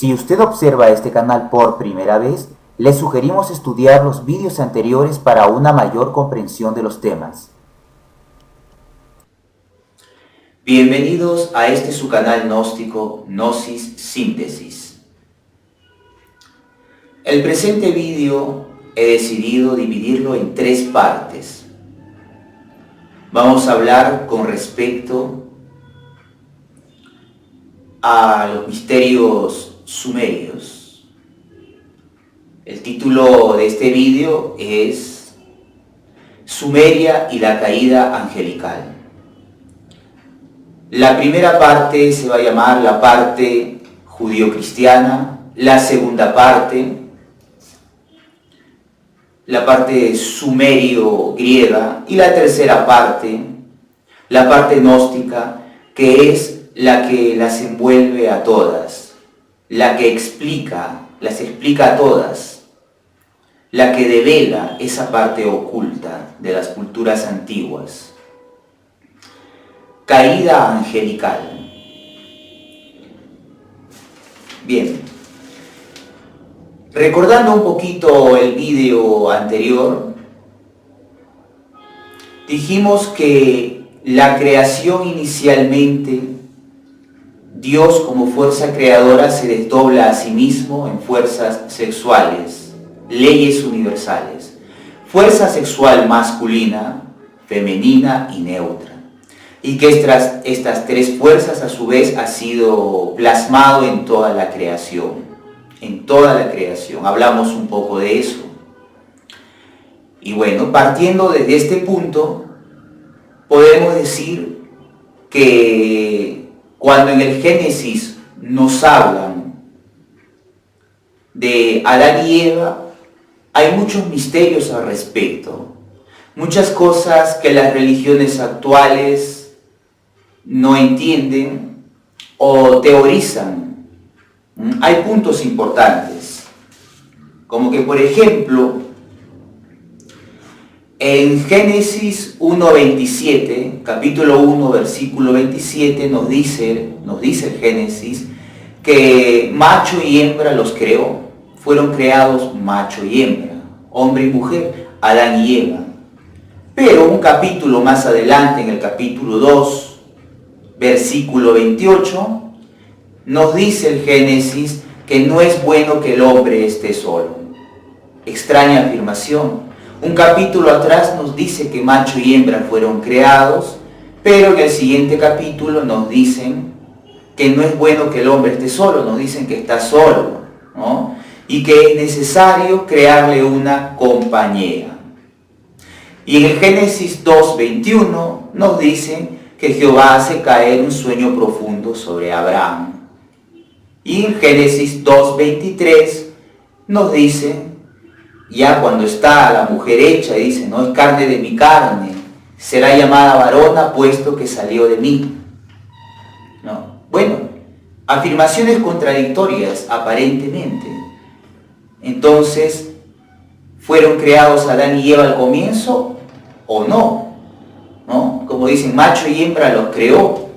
Si usted observa este canal por primera vez, le sugerimos estudiar los vídeos anteriores para una mayor comprensión de los temas. Bienvenidos a este su canal gnóstico Gnosis Síntesis. El presente vídeo he decidido dividirlo en 3 partes. Vamos a hablar con respecto a los misterios sumerios. El título de este vídeo es Sumeria y la caída angelical. La primera parte se va a llamar la parte judío-cristiana, la segunda parte, la parte sumerio-griega, y la tercera parte, la parte gnóstica, que es la que las envuelve a todas, la que las explica a todas, la que devela esa parte oculta de las culturas antiguas. Caída angelical. Bien, recordando un poquito el vídeo anterior, dijimos que la creación inicialmente, Dios como fuerza creadora se desdobla a sí mismo en fuerzas sexuales, leyes universales, fuerza sexual masculina, femenina y neutra. Y que estas 3 fuerzas a su vez ha sido plasmado en toda la creación. En toda la creación. Hablamos un poco de eso. Y bueno, partiendo desde este punto, podemos decir que cuando en el Génesis nos hablan de Adán y Eva, hay muchos misterios al respecto. Muchas cosas que las religiones actuales no entienden o teorizan. Hay puntos importantes, como que por ejemplo, en Génesis 1:27, capítulo 1, versículo 27, nos dice el Génesis que macho y hembra los creó, fueron creados macho y hembra, hombre y mujer, Adán y Eva. Pero un capítulo más adelante, en el capítulo 2, versículo 28, nos dice el Génesis que no es bueno que el hombre esté solo. Extraña afirmación. Un capítulo atrás nos dice que macho y hembra fueron creados, pero en el siguiente capítulo nos dicen que no es bueno que el hombre esté solo, nos dicen que está solo, ¿no? Y que es necesario crearle una compañera. Y en el Génesis 2:21 nos dicen que Jehová hace caer un sueño profundo sobre Abraham. Y en Génesis 2:23 nos dice, ya cuando está la mujer hecha, dice, no es carne de mi carne, será llamada varona puesto que salió de mí. ¿No? Bueno, afirmaciones contradictorias aparentemente. Entonces, ¿fueron creados Adán y Eva al comienzo o no? ¿No? Como dicen, macho y hembra los creó.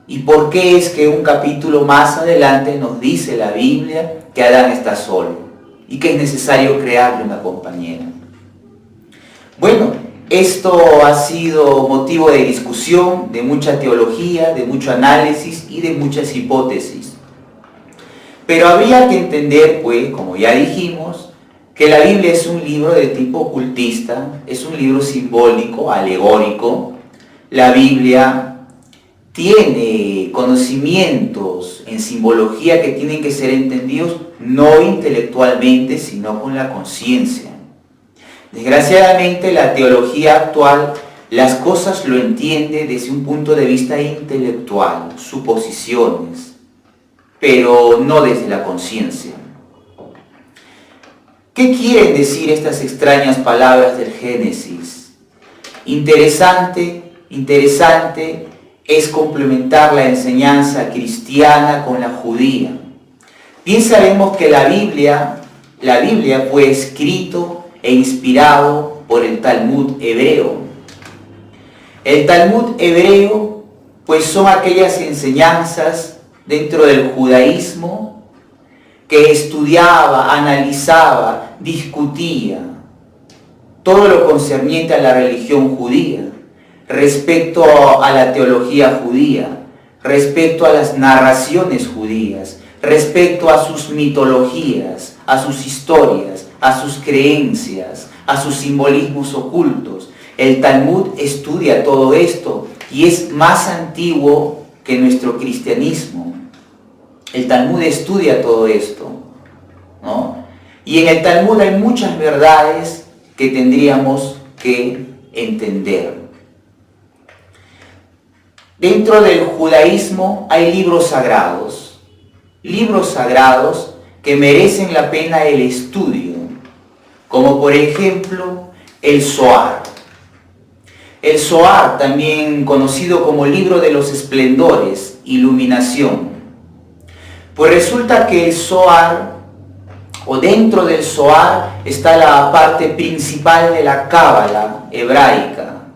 ¿Y por qué es que un capítulo más adelante nos dice la Biblia que Adán está solo y que es necesario crearle una compañera? Bueno, esto ha sido motivo de discusión, de mucha teología, de mucho análisis y de muchas hipótesis. Pero habría que entender, pues, como ya dijimos, que la Biblia es un libro de tipo ocultista, es un libro simbólico, alegórico. La Biblia tiene conocimientos en simbología que tienen que ser entendidos no intelectualmente, sino con la conciencia. Desgraciadamente, la teología actual las cosas lo entiende desde un punto de vista intelectual, suposiciones, pero no desde la conciencia. ¿Qué quieren decir estas extrañas palabras del Génesis? Interesante es complementar la enseñanza cristiana con la judía. Bien sabemos que la Biblia fue escrito e inspirado por el Talmud hebreo. El Talmud hebreo, pues son aquellas enseñanzas dentro del judaísmo que estudiaba, analizaba, discutía todo lo concerniente a la religión judía, respecto a la teología judía, respecto a las narraciones judías, respecto a sus mitologías, a sus historias, a sus creencias, a sus simbolismos ocultos. El Talmud estudia todo esto y es más antiguo que nuestro cristianismo. El Talmud estudia todo esto, ¿no? Y en el Talmud hay muchas verdades que tendríamos que entender. Dentro del judaísmo hay libros sagrados que merecen la pena el estudio, como por ejemplo el Zohar. El Zohar, también conocido como libro de los esplendores, iluminación. Pues resulta que el Zohar, o dentro del Zohar, está la parte principal de la Cábala hebraica.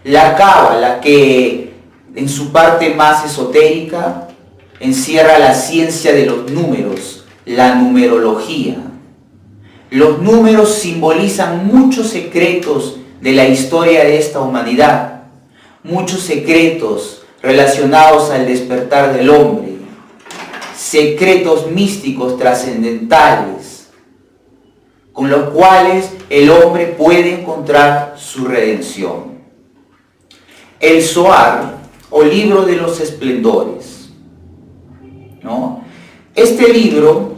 La Cábala, que en su parte más esotérica encierra la ciencia de los números, la numerología. Los números simbolizan muchos secretos de la historia de esta humanidad, muchos secretos relacionados al despertar del hombre, secretos místicos trascendentales, con los cuales el hombre puede encontrar su redención. El Zohar, o libro de los esplendores, ¿no? Este libro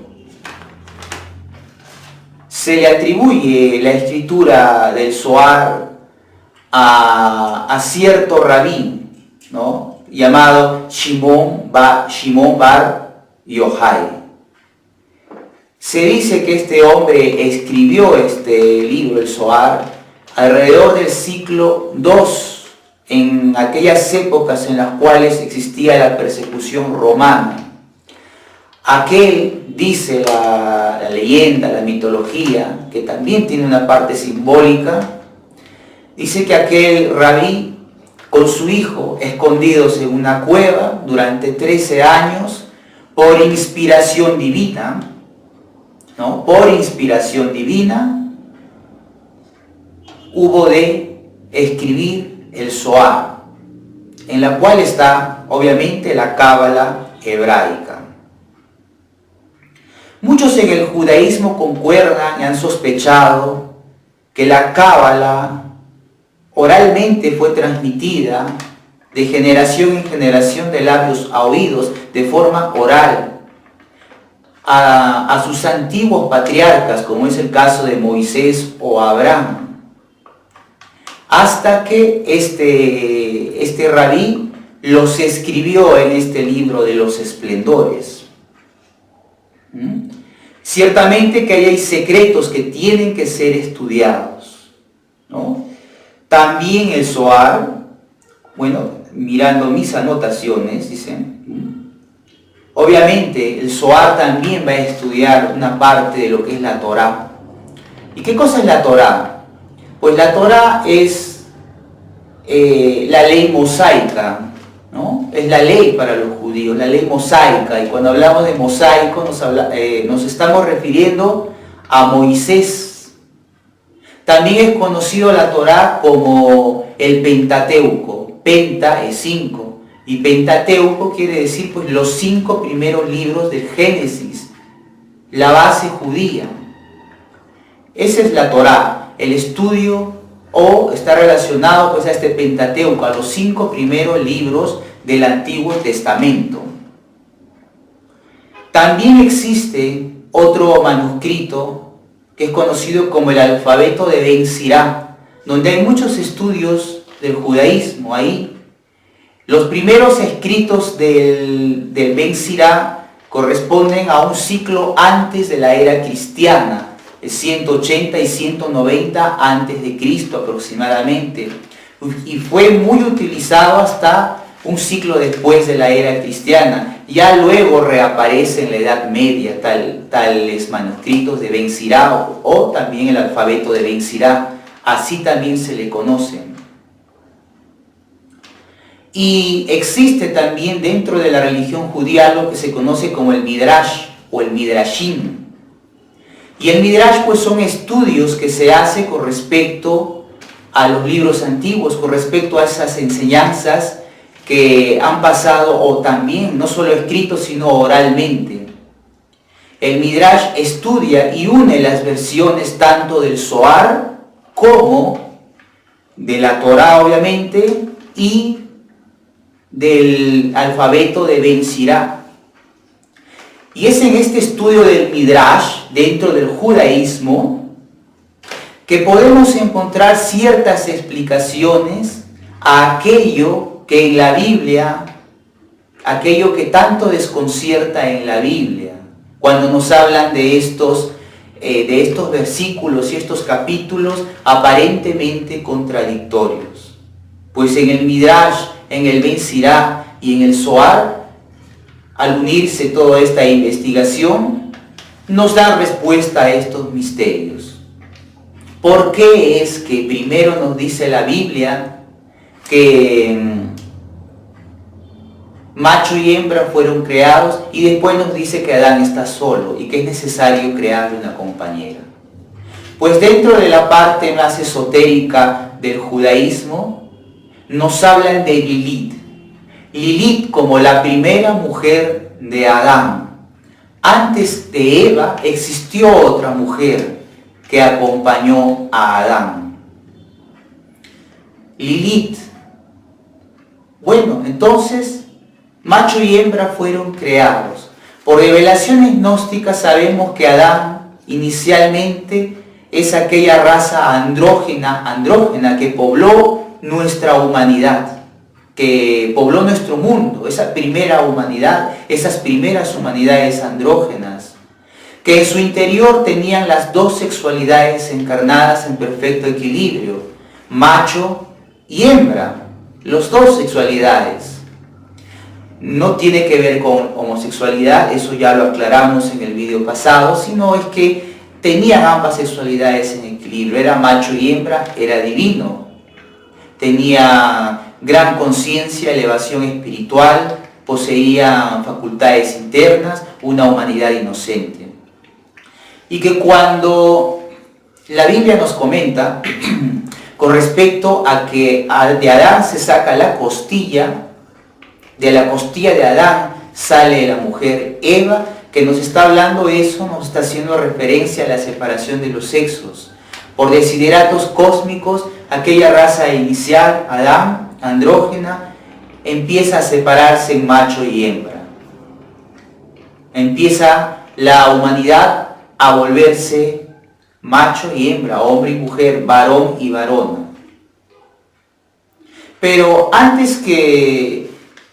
se le atribuye la escritura del Zohar a cierto rabí, ¿no?, llamado Shimon bar Yochai. Se dice que este hombre escribió este libro, el Zohar, alrededor del siglo II, en aquellas épocas en las cuales existía la persecución romana. Aquel, dice la leyenda, la mitología, que también tiene una parte simbólica, dice que aquel rabí con su hijo, escondidos en una cueva durante 13 años, por inspiración divina, ¿no?, por inspiración divina, hubo de escribir el Zohar, en la cual está, obviamente, la Cábala hebraica. Muchos en el judaísmo concuerdan y han sospechado que la Cábala oralmente fue transmitida de generación en generación, de labios a oídos, de forma oral, a sus antiguos patriarcas, como es el caso de Moisés o Abraham, hasta que este rabí los escribió en este libro de los esplendores. Ciertamente que ahí hay secretos que tienen que ser estudiados, ¿no? También el Zohar, bueno, mirando mis anotaciones, dicen, obviamente el Zohar también va a estudiar una parte de lo que es la Torá. ¿Y qué cosa es la Torá? Pues la Torá es la ley mosaica, ¿no? Es la ley para los judíos, la ley mosaica. Y cuando hablamos de mosaico nos estamos refiriendo a Moisés. También es conocido la Torá como el Pentateuco. Penta es 5 y Pentateuco quiere decir pues los 5 primeros libros del Génesis, la base judía. Esa es la Torá, el estudio, o está relacionado pues a este Pentateuco, a los 5 primeros libros del Antiguo Testamento. También existe otro manuscrito que es conocido como el alfabeto de Ben Sirá, donde hay muchos estudios del judaísmo ahí. Los primeros escritos del Ben Sirá corresponden a un ciclo antes de la era cristiana, 180 y 190 antes de Cristo aproximadamente, y fue muy utilizado hasta un siglo después de la era cristiana. Ya luego reaparece en la Edad Media tales manuscritos de Ben Sirá o también el alfabeto de Ben Sirá, así también se le conocen. Y existe también dentro de la religión judía algo que se conoce como el Midrash. o el Midrashim. Y el Midrash pues son estudios que se hace con respecto a los libros antiguos, con respecto a esas enseñanzas que han pasado, o también no solo escritos sino oralmente. El Midrash estudia y une las versiones tanto del Zohar como de la Torá, obviamente, y del alfabeto de Ben Sirá. Y es en este estudio del Midrash, dentro del judaísmo, que podemos encontrar ciertas explicaciones a aquello que en la Biblia, aquello que tanto desconcierta en la Biblia, cuando nos hablan de estos versículos y estos capítulos aparentemente contradictorios. Pues en el Midrash, en el Ben Sirá y en el Zohar, al unirse toda esta investigación, nos da respuesta a estos misterios. ¿Por qué es que primero nos dice la Biblia que macho y hembra fueron creados y después nos dice que Adán está solo y que es necesario crearle una compañera? Pues dentro de la parte más esotérica del judaísmo nos hablan de Lilith. Lilith como la primera mujer de Adán. Antes de Eva existió otra mujer que acompañó a Adán. Lilith. Bueno, entonces, macho y hembra fueron creados. Por revelaciones gnósticas sabemos que Adán inicialmente es aquella raza andrógena que pobló nuestra humanidad, que pobló nuestro mundo, esa primera humanidad, esas primeras humanidades andrógenas, que en su interior tenían las dos sexualidades encarnadas en perfecto equilibrio, macho y hembra, las dos sexualidades. No tiene que ver con homosexualidad, eso ya lo aclaramos en el video pasado, sino es que tenían ambas sexualidades en equilibrio, era macho y hembra, era divino, tenía gran conciencia, elevación espiritual, poseía facultades internas, una humanidad inocente. Y que cuando la Biblia nos comenta con respecto a que de Adán se saca la costilla, de la costilla de Adán sale la mujer Eva, que nos está hablando eso, nos está haciendo referencia a la separación de los sexos. Por desideratos cósmicos, aquella raza inicial, Adán, andrógena, empieza a separarse en macho y hembra. Empieza la humanidad a volverse macho y hembra, hombre y mujer, varón y varona. Pero antes que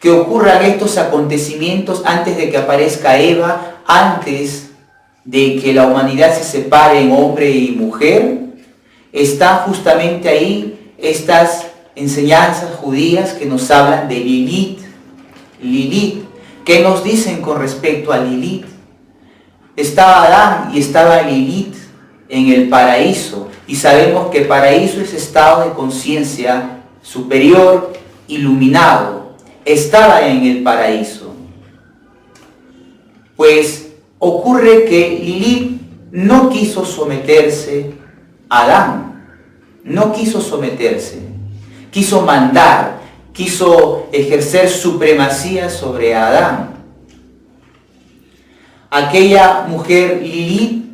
ocurran estos acontecimientos, antes de que aparezca Eva, antes de que la humanidad se separe en hombre y mujer, está justamente ahí estas enseñanzas judías que nos hablan de Lilith. Lilith, ¿qué nos dicen con respecto a Lilith? Estaba Adán y estaba Lilith en el paraíso, y sabemos que paraíso es estado de conciencia superior, iluminado. Estaba en el paraíso. Pues ocurre que Lilith no quiso someterse a Adán, no quiso someterse, quiso mandar, quiso ejercer supremacía sobre Adán. Aquella mujer Lilith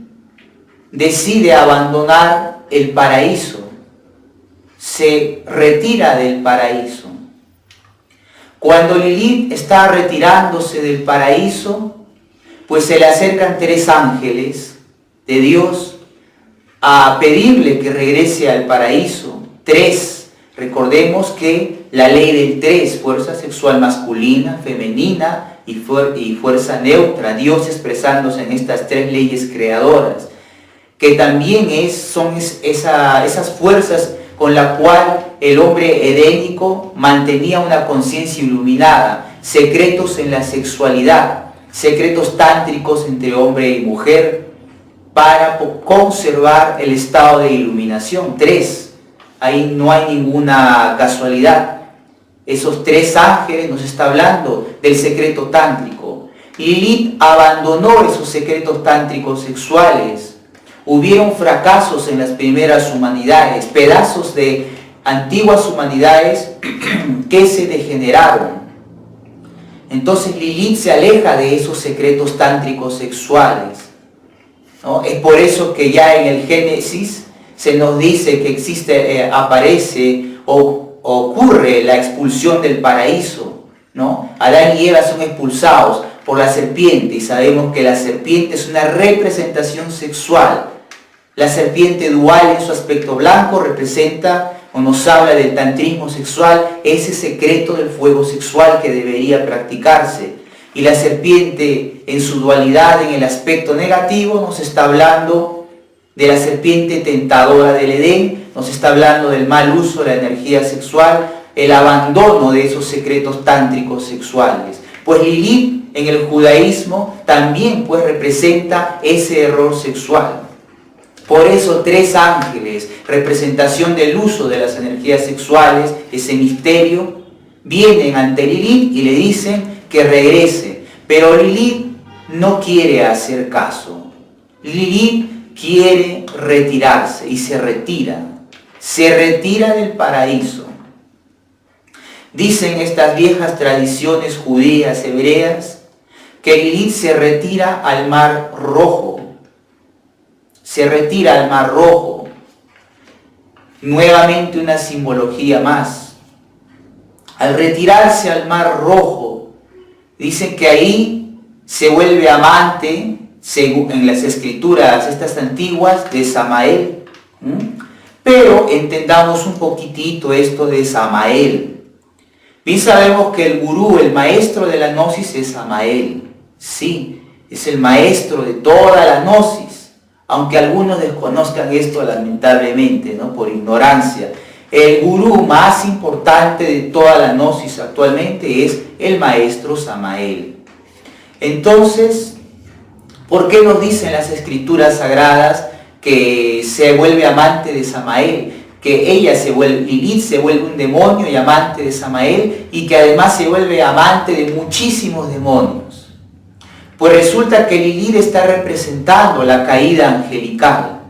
decide abandonar el paraíso, se retira del paraíso. Cuando Lilith está retirándose del paraíso, pues se le acercan 3 ángeles de Dios a pedirle que regrese al paraíso. 3, recordemos que la ley del 3, fuerza sexual masculina, femenina y fuerza neutra, Dios expresándose en estas 3 leyes creadoras, que también son esas fuerzas con la cual el hombre edénico mantenía una conciencia iluminada, secretos en la sexualidad, secretos tántricos entre hombre y mujer, para conservar el estado de iluminación. 3, ahí no hay ninguna casualidad. Esos 3 ángeles nos está hablando del secreto tántrico. Lilith abandonó esos secretos tántricos sexuales. Hubieron fracasos en las primeras humanidades, pedazos de antiguas humanidades que se degeneraron. Entonces Lilith se aleja de esos secretos tántricos sexuales, ¿no? Es por eso que ya en el Génesis se nos dice que existe, aparece o ocurre la expulsión del paraíso, ¿no? Adán y Eva son expulsados por la serpiente y sabemos que la serpiente es una representación sexual. La serpiente dual en su aspecto blanco representa o nos habla del tantrismo sexual, ese secreto del fuego sexual que debería practicarse. Y la serpiente en su dualidad, en el aspecto negativo, nos está hablando de la serpiente tentadora del Edén, nos está hablando del mal uso de la energía sexual, el abandono de esos secretos tántricos sexuales. Pues Lilith en el judaísmo también pues representa ese error sexual. Por eso 3 ángeles, representación del uso de las energías sexuales, ese misterio, vienen ante Lilith y le dicen que regrese. Pero Lilith no quiere hacer caso. Lilith quiere retirarse y se retira. Se retira del paraíso. Dicen estas viejas tradiciones judías hebreas que Lilith se retira al Mar Rojo. Se retira al Mar Rojo. Nuevamente una simbología más. Al retirarse al Mar Rojo, dicen que ahí se vuelve amante, según en las escrituras estas antiguas, de Samael. Pero entendamos un poquitito esto de Samael. Bien sabemos que el gurú, el maestro de la gnosis es Samael. Sí, es el maestro de toda la gnosis. Aunque algunos desconozcan esto lamentablemente, ¿no? Por ignorancia. El gurú más importante de toda la gnosis actualmente es el maestro Samael. Entonces, ¿por qué nos dicen las escrituras sagradas que se vuelve amante de Samael? Que Lilith se vuelve un demonio y amante de Samael, y que además se vuelve amante de muchísimos demonios. Pues resulta que Lilith está representando la caída angelical.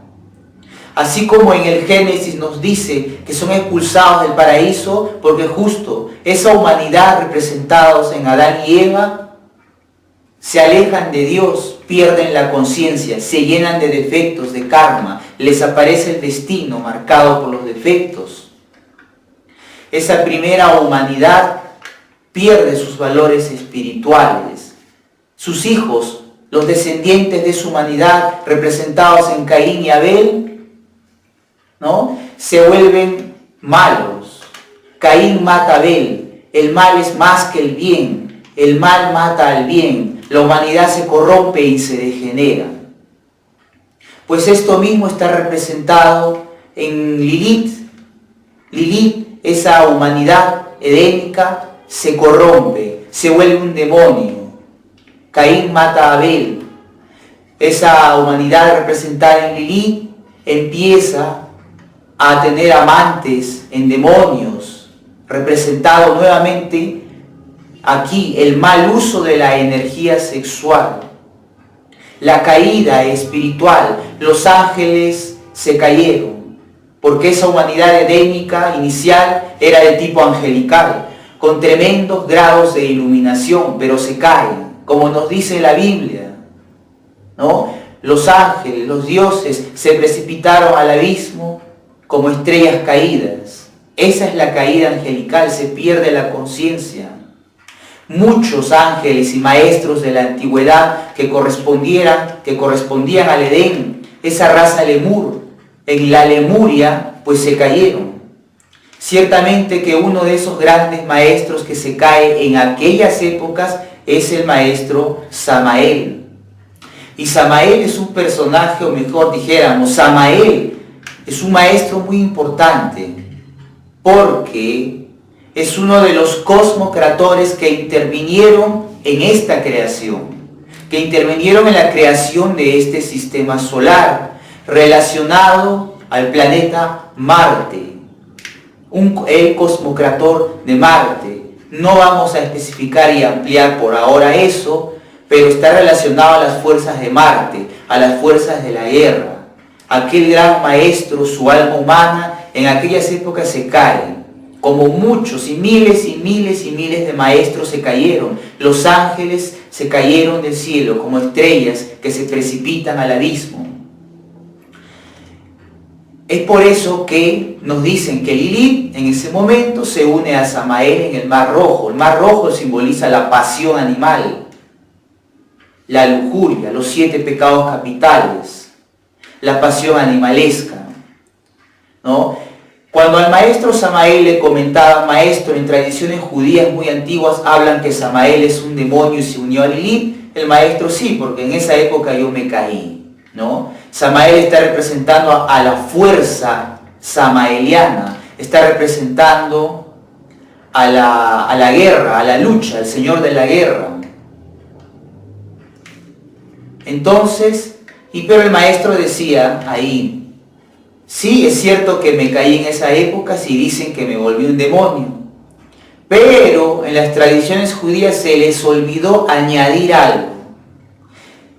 Así como en el Génesis nos dice que son expulsados del paraíso porque justo esa humanidad representados en Adán y Eva se alejan de Dios, pierden la conciencia, se llenan de defectos, de karma, les aparece el destino marcado por los defectos. Esa primera humanidad pierde sus valores espirituales. Sus hijos, los descendientes de su humanidad, representados en Caín y Abel, ¿no? Se vuelven malos. Caín mata a Abel. El mal es más que el bien. El mal mata al bien. La humanidad se corrompe y se degenera. Pues esto mismo está representado en Lilith. Lilith, esa humanidad edénica, se corrompe, se vuelve un demonio. Caín mata a Abel. Esa humanidad representada en Lilith empieza a tener amantes en demonios, representado nuevamente aquí el mal uso de la energía sexual, la caída espiritual. Los ángeles se cayeron, porque esa humanidad edénica inicial era de tipo angelical, con tremendos grados de iluminación, pero se caen. Como nos dice la Biblia, ¿no? Los ángeles, los dioses, se precipitaron al abismo como estrellas caídas. Esa es la caída angelical, se pierde la conciencia. Muchos ángeles y maestros de la antigüedad que correspondían al Edén, esa raza lemur, en la Lemuria, pues se cayeron. Ciertamente que uno de esos grandes maestros que se cae en aquellas épocas es el maestro Samael. Y Samael es un personaje, o mejor dijéramos, Samael es un maestro muy importante, porque es uno de los cosmocratores que intervinieron en esta creación, que intervinieron en la creación de este sistema solar, relacionado al planeta Marte, el cosmocrator de Marte. No vamos a especificar y ampliar por ahora eso, pero está relacionado a las fuerzas de Marte, a las fuerzas de la guerra. Aquel gran maestro, su alma humana, en aquellas épocas se cae, como muchos y miles y miles y miles de maestros se cayeron. Los ángeles se cayeron del cielo como estrellas que se precipitan al abismo. Es por eso que nos dicen que Lilith en ese momento se une a Samael en el Mar Rojo. El Mar Rojo simboliza la pasión animal, la lujuria, los 7 pecados capitales, la pasión animalesca, ¿no? Cuando al maestro Samael le comentaban, maestro, en tradiciones judías muy antiguas hablan que Samael es un demonio y se unió a Lilith, el maestro sí, porque en esa época yo me caí, ¿no? Samael está representando a la fuerza samaeliana, está representando a la guerra, a la lucha, al señor de la guerra. Entonces, pero el maestro decía ahí, sí, es cierto que me caí en esa época, si dicen que me volví un demonio, pero en las tradiciones judías se les olvidó añadir algo.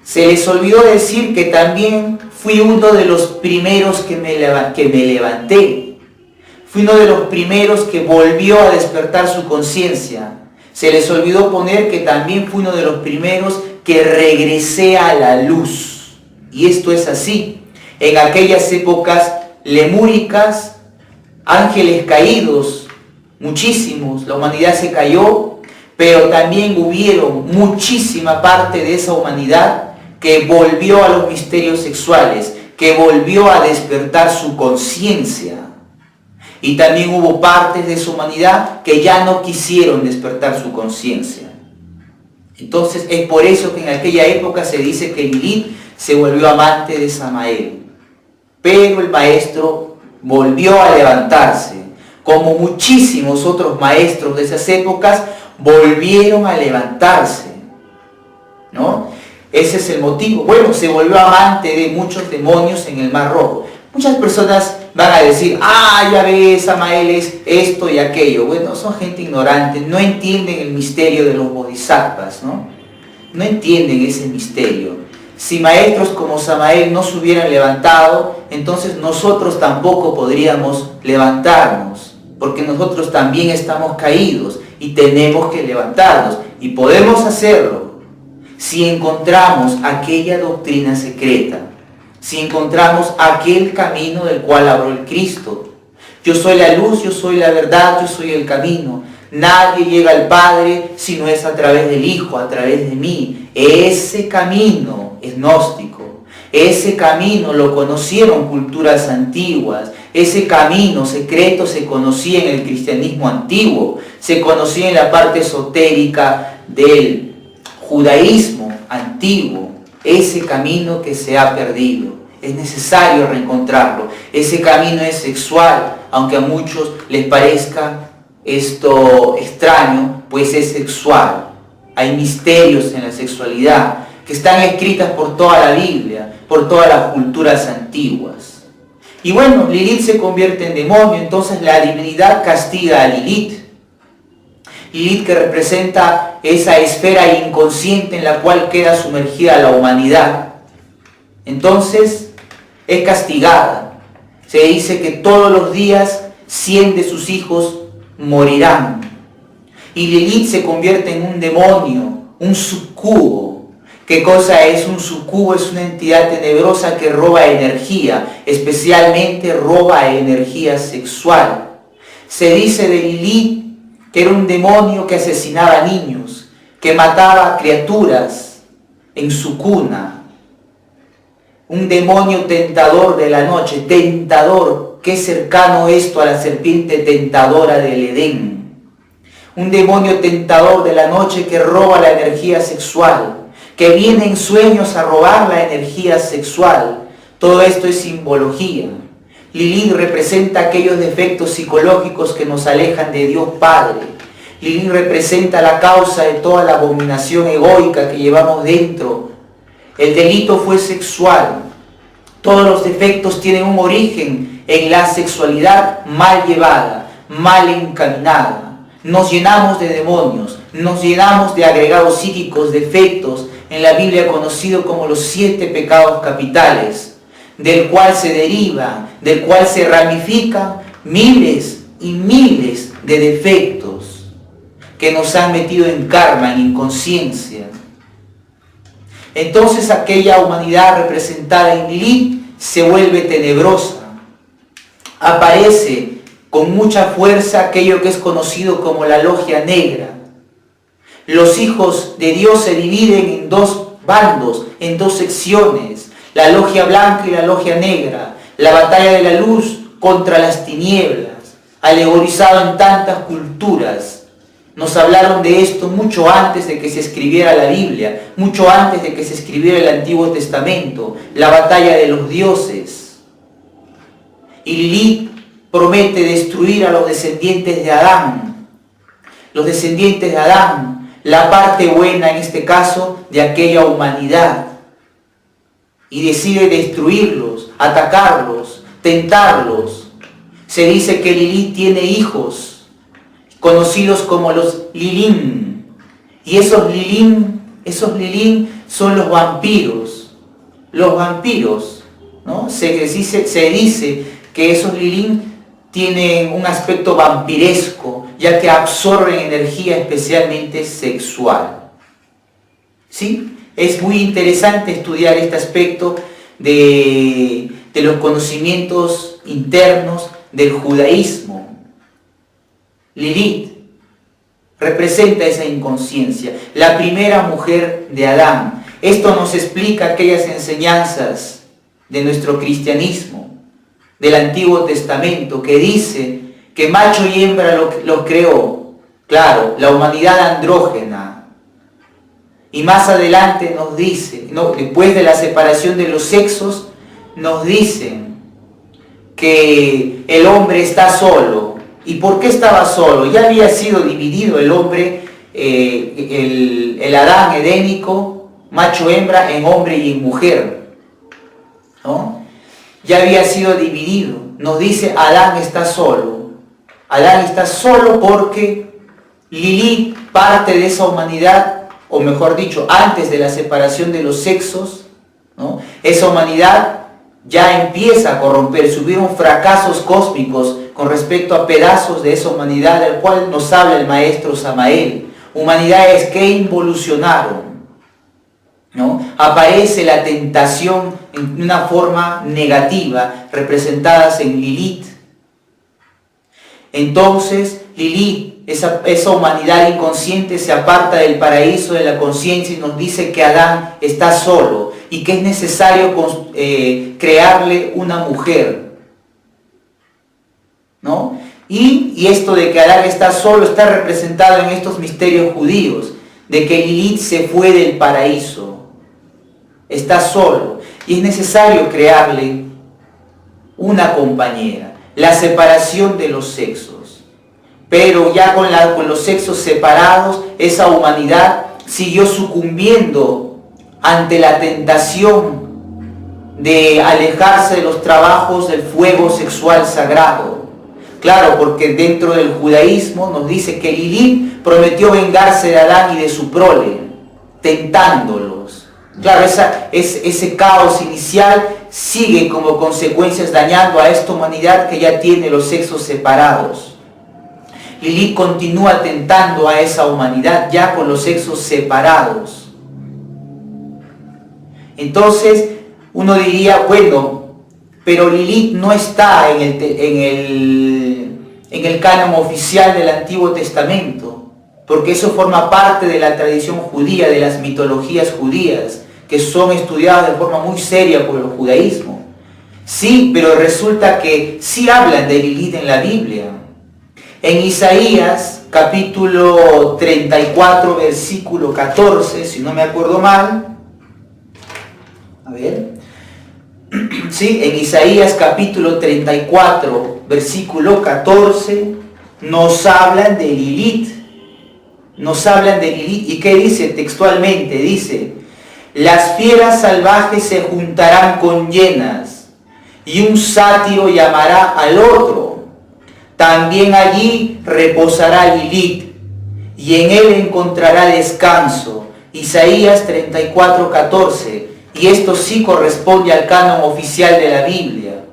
Se les olvidó decir que también fui uno de los primeros que me levanté. Fui uno de los primeros que volvió a despertar su conciencia. Se les olvidó poner que también fui uno de los primeros que regresé a la luz. Y esto es así. En aquellas épocas lemúricas, ángeles caídos, muchísimos, la humanidad se cayó, pero también hubieron muchísima parte de esa humanidad que volvió a los misterios sexuales, que volvió a despertar su conciencia. Y también hubo partes de esa humanidad que ya no quisieron despertar su conciencia. Entonces es por eso que en aquella época se dice que Lilith se volvió amante de Samael. Pero el maestro volvió a levantarse, como muchísimos otros maestros de esas épocas volvieron a levantarse, ¿no? Ese es el motivo. Bueno, se volvió amante de muchos demonios en el Mar Rojo. Muchas personas van a decir, ya ves, Samael es esto y aquello. Bueno, son gente ignorante, no entienden el misterio de los bodhisattvas, ¿no? No entienden ese misterio. Si maestros como Samael no se hubieran levantado, entonces nosotros tampoco podríamos levantarnos, porque nosotros también estamos caídos y tenemos que levantarnos, y podemos hacerlo si encontramos aquella doctrina secreta, si encontramos aquel camino del cual habló el Cristo. Yo soy la luz, yo soy la verdad, yo soy el camino. Nadie llega al Padre si no es a través del Hijo, a través de mí. Ese camino es gnóstico. Ese camino lo conocieron culturas antiguas. Ese camino secreto se conocía en el cristianismo antiguo. Se conocía en la parte esotérica del judaísmo antiguo. Ese camino que se ha perdido. Es necesario reencontrarlo. Ese camino es sexual, aunque a muchos les parezca esto extraño, pues es sexual. Hay misterios en la sexualidad que están escritas por toda la Biblia, por todas las culturas antiguas. Y bueno, Lilith se convierte en demonio, entonces la divinidad castiga a Lilith. Lilith, que representa esa esfera inconsciente en la cual queda sumergida la humanidad, entonces es castigada. Se dice que todos los días 100 de sus hijos morirán. Y Lilith se convierte en un demonio, un sucubo. ¿Qué cosa es un sucubo? Es una entidad tenebrosa que roba energía, especialmente roba energía sexual. Se dice de Lilith que era un demonio que asesinaba niños, que mataba criaturas en su cuna. Un demonio tentador de la noche, tentador, qué cercano esto a la serpiente tentadora del Edén. Un demonio tentador de la noche que roba la energía sexual, que viene en sueños a robar la energía sexual. Todo esto es simbología. Lilith representa aquellos defectos psicológicos que nos alejan de Dios Padre. Lilith representa la causa de toda la abominación egoica que llevamos dentro. El delito fue sexual. Todos los defectos tienen un origen en la sexualidad mal llevada, mal encaminada. Nos llenamos de demonios, nos llenamos de agregados psíquicos, defectos en la Biblia conocido como los 7 pecados capitales, del cual se derivan, del cual se ramifican miles y miles de defectos que nos han metido en karma, en inconsciencia. Entonces aquella humanidad representada en Lilith se vuelve tenebrosa. Aparece con mucha fuerza aquello que es conocido como la logia negra. Los hijos de Dios se dividen en 2 bandos, en 2 secciones, la logia blanca y la logia negra, la batalla de la luz contra las tinieblas, alegorizado en tantas culturas. Nos hablaron de esto mucho antes de que se escribiera la Biblia, mucho antes de que se escribiera el Antiguo Testamento, la batalla de los dioses. Y Lilith promete destruir a los descendientes de Adán. Los descendientes de Adán, la parte buena en este caso de aquella humanidad. Y decide destruirlos, atacarlos, tentarlos. Se dice que Lilith tiene hijos, conocidos como los Lilín. Y esos Lilín son los vampiros. Los vampiros, ¿no? Se dice que esos Lilín tienen un aspecto vampiresco, ya que absorben energía especialmente sexual. ¿Sí? Es muy interesante estudiar este aspecto de los conocimientos internos del judaísmo. Lilith representa esa inconsciencia, la primera mujer de Adán. Esto nos explica aquellas enseñanzas de nuestro cristianismo, del Antiguo Testamento, que dice que macho y hembra los creó. Claro, la humanidad andrógena. Y más adelante nos dice, después de la separación de los sexos, nos dicen que el hombre está solo. ¿Y por qué estaba solo? Ya había sido dividido el hombre, el Adán edénico, macho-hembra, en hombre y en mujer, ¿no? Ya había sido dividido. Nos dice, Adán está solo. Adán está solo porque Lilith, parte de esa humanidad, o mejor dicho, antes de la separación de los sexos, ¿no? Esa humanidad ya empieza a corromperse. Hubieron fracasos cósmicos con respecto a pedazos de esa humanidad, del cual nos habla el maestro Samael. Humanidades que involucionaron, ¿no? Aparece la tentación en una forma negativa, representadas en Lilith. Entonces, Lilith, esa humanidad inconsciente, se aparta del paraíso de la conciencia y nos dice que Adán está solo y que es necesario crearle una mujer, ¿no? Y esto de que Adán está solo está representado en estos misterios judíos, de que Lilith se fue del paraíso, está solo, y es necesario crearle una compañera, la separación de los sexos. Pero ya con los sexos separados, esa humanidad siguió sucumbiendo ante la tentación de alejarse de los trabajos del fuego sexual sagrado. Claro, porque dentro del judaísmo nos dice que Lilith prometió vengarse de Adán y de su prole, tentándolos. Claro, ese caos inicial sigue como consecuencias dañando a esta humanidad que ya tiene los sexos separados. Lilith continúa tentando a esa humanidad ya con los sexos separados. Entonces uno diría, bueno, pero Lilith no está en el canon oficial del Antiguo Testamento, porque eso forma parte de la tradición judía, de las mitologías judías, que son estudiadas de forma muy seria por el judaísmo. Sí, pero resulta que sí hablan de Lilith en la Biblia. En Isaías, capítulo 34, versículo 14, si no me acuerdo mal. A ver. Sí, en Isaías, capítulo 34, versículo 14, nos hablan de Lilith. Nos hablan de Lilith. ¿Y qué dice textualmente? Dice: las fieras salvajes se juntarán con hienas, y un sátiro llamará al otro. También allí reposará Lilith, y en él encontrará descanso, Isaías 34:14, y esto sí corresponde al canon oficial de la Biblia.